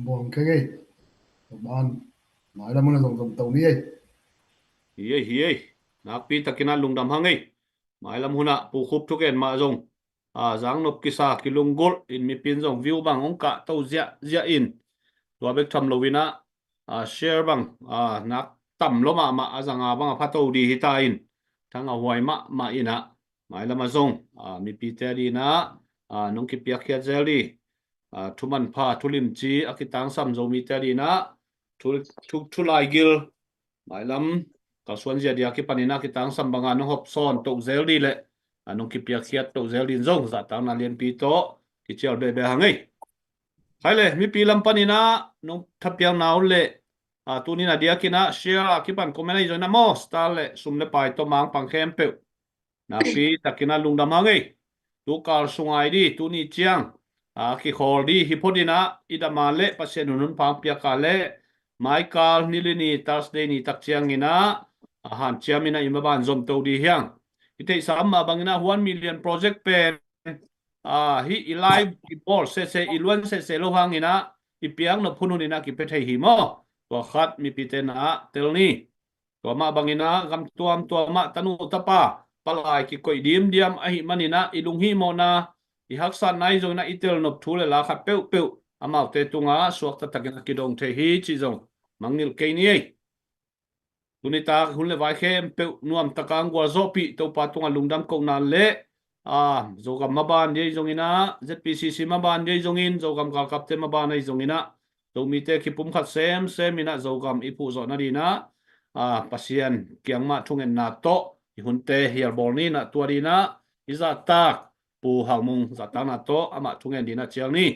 buồn cái gì bạn nói là muốn dùng tàu đi ấy hiye nakpi takina lungdam hangai mailam huna pu khup thuken ma zong zang nop kisa kilunggol in mi pin zong view bang ong ka to zia in tua bek tham lovina share bang nak tam lo ma azanga bang phato di hita in thanga huai ma ina mailam azong mi pi te di na nong ki piak khia zeli thuman pha thulim chi akitang sam zo mi te di na thulai gil mailam kalsuan zia dia ki panina ki tang sambanga no hop son to zel di le anong ki pia khiat to zel din zong za tang na lien pi to ki chel be hangai haile mi pi lam panina nong thapiang naw le tunina dia kina share ki pan komena i jona mo star le sumle pai to mang pang khem pe na pi takina lungdam hangai tu kal sungai di tu ni chiang ki khol di hipodina idama le pasenunun pang pia ka le Michael nilini Thursday ni tak chiang ina han chiamina imaban zom to di hiang ite sama bangina 1 million project pen hi ilai bol se ilwan se lo hang ina ipiang no phunun ina ki pe thei hi mo to khat mi pitena telni to ma bangina gam tuam ma tanu tapa palai ki koi diam ahi manina ilung hi mo na i haksan nai zo na itel nop thule la khat peu amau te tunga suak ta takina kidong the hi chi zong mangil ke ni ei tunita hunle vai khem pe nuam takang gwa zopi to patunga lungdam ko na le zogam maban ye zongina ZPCC maban ye zongin zogam kal kapte maban ai zongina to mi te khipum khat sem ina zogam ipu zo na dina pasien kiangma thungen na to hunte hial bolni na tuarina iza tak pu halmung zatana to ama thungen dina chiang ni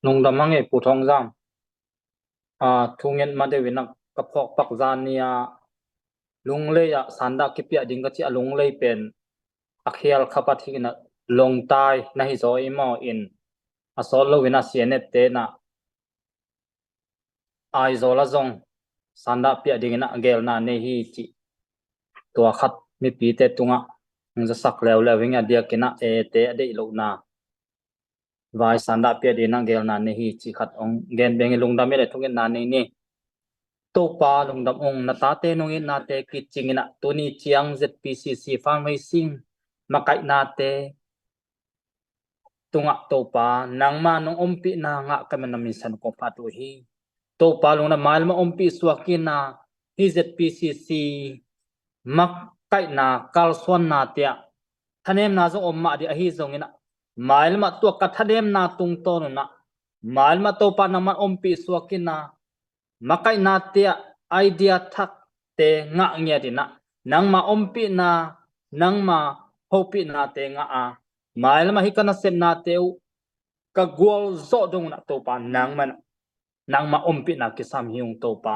nung damang e putong jam thungen made winak kapok pak zania lungle ya sanda kipia dinga chi lungle pen akhial khapat hina long tai na hi zo imo in asolo wina sianet te na ai zo la zong sanda pia dingina gel na ne hi chi to khat mi pi te tunga ngza sak lew lewinga dia kina e te de lo na vai sanda pia dina gel na ne hi chi khat ong gen beng lungdam le thungen na ne ni to pa lungdam ong na ta te nong in na te ki chingina tuni chiang ZPCC fundraising makai na te tunga to pa nangma nong ompi na nga kamen min san ko pa to hi to pa lung na mal ma ompi swakina hi ZPCC makai na kalson na tia thanem na zo omma di hi zongina mal ma to ka thanem na tung to na mal ma to pa na ma ompi swakina makai na tia idea thak te nga nghe thì na nang ma ompi na nang ma hopi na te nga a mai lama hikana sem na teu ka gol zo dong na to pa nang ma ompi na kisam hiung to pa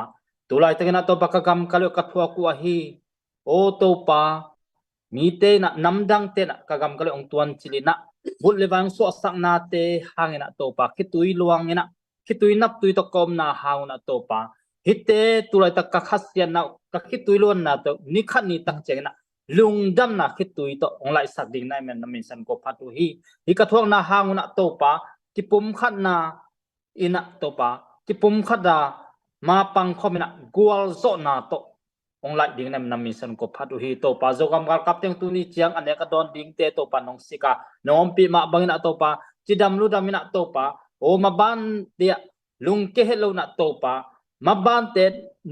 tulai te na to pa ka gam kalyo ka thua ku a hi o to pa mi te na namdang te na ka gam kalyo ong tuan chili na bul lewang so sak na te hangena to pa kitui luang ina kitui nap tui to kom na hau na to pa hite tulai ta ka khasian na ka kitui luan na to ni khat ni tak cheng na lungdam na kitui to ong lai sak ding nai men na min san ko phatu hi ka thuang na hau na to pa ki pum khat na ina to pa ki pum khat da ma pang khom na gwal zo na to ong lai ding nam nam mission ko phatu hi to pa zo gam gal kap teng tu ni chiang ane ka don ding te to pa nong sika nom pi ma bang na to pa chidam lu dam na to pa o ma ban dia lung ke hello na to pa ma ban te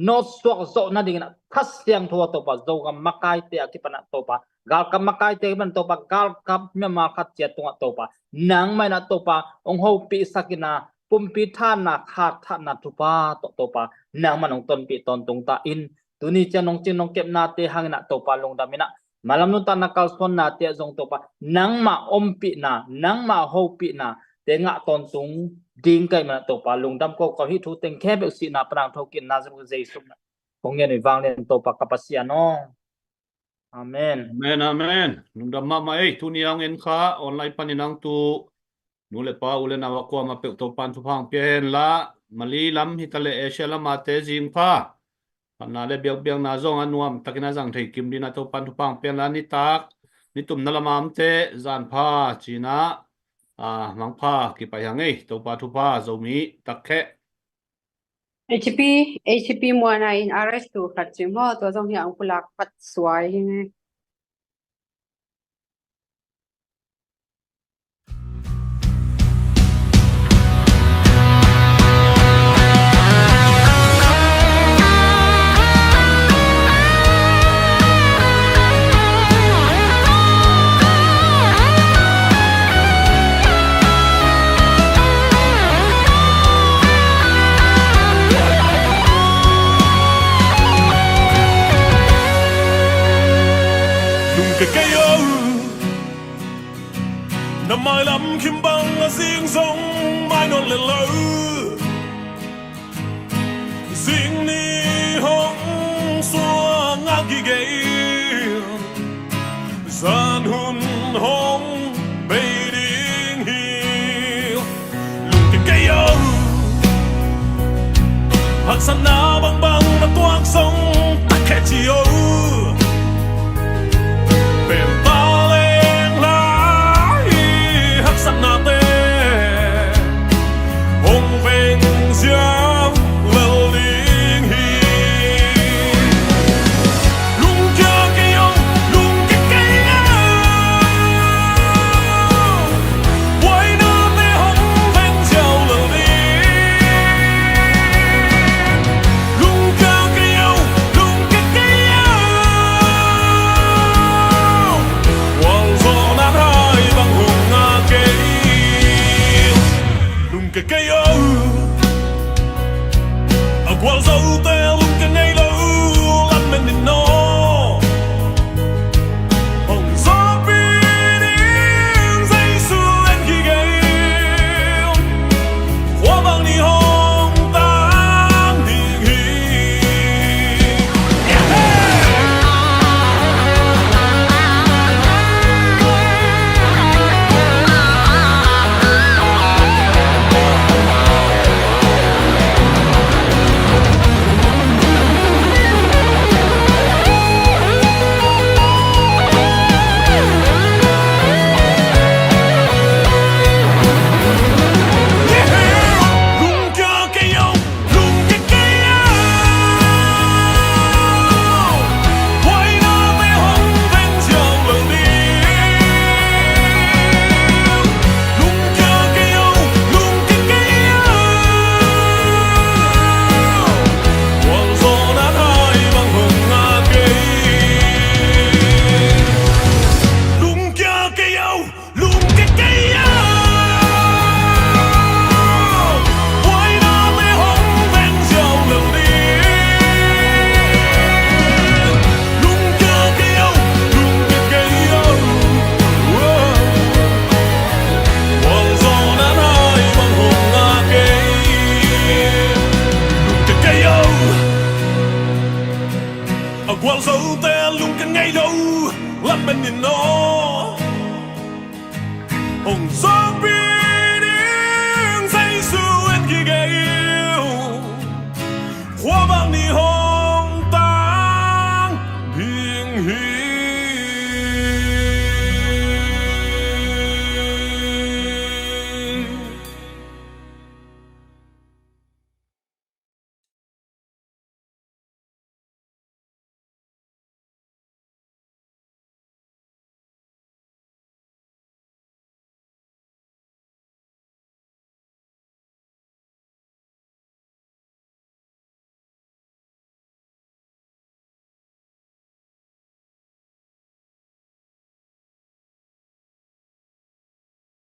no swak zo na ding na khas siang tho to pa zo gam makai te akipana to pa gal kam makai te ban to pa gal kap me ma khat che to pa nang mai na to pa ong ho pi sakina pumpi than na khat than na tu pa to pa nang manong ton pi ton tung ta in tuni chanong chinong kep na te hang na to pa long damina malam nu ta nakal son na te zong to pa nang ma ompi na nang ma hopi na te nga ton tung ding kai ma to pa long dam ko hi thu teng khe be si na prang thokin na zu jesu na kong yen wang len to pa kapasia no amen Amen, amen. Nung dama ma tu niang en kha online paninang tu nule pa ule na wakwa ma pe to pan tu phang pen la mali lam hitale asia la ma te jing pha na le biang na zong anuam takina jang thei kim dina to pan tu phang pen la ni tak ni tum na lamam te zan pha china mang pha ki pa yang ei to pa tu pha zo mi takhe HP mua na in arrest tu khat chi mo to jong hiang kulak pat suai hi nge cái cây âu năm mai lắm kim băng là riêng giống mai non lên lỡ riêng ni hong xua ngang kỳ gay gian hun hong bay điên hiu lùng cái cây âu hạt san na băng băng là toang sông tắc khẽ chiều bền ta lên lại hắc sắc na tê hùng vinh giang lêu linh hi lung kia cây ông lung cái cây quay na tê hùng vinh giang lêu linh hồng gió biết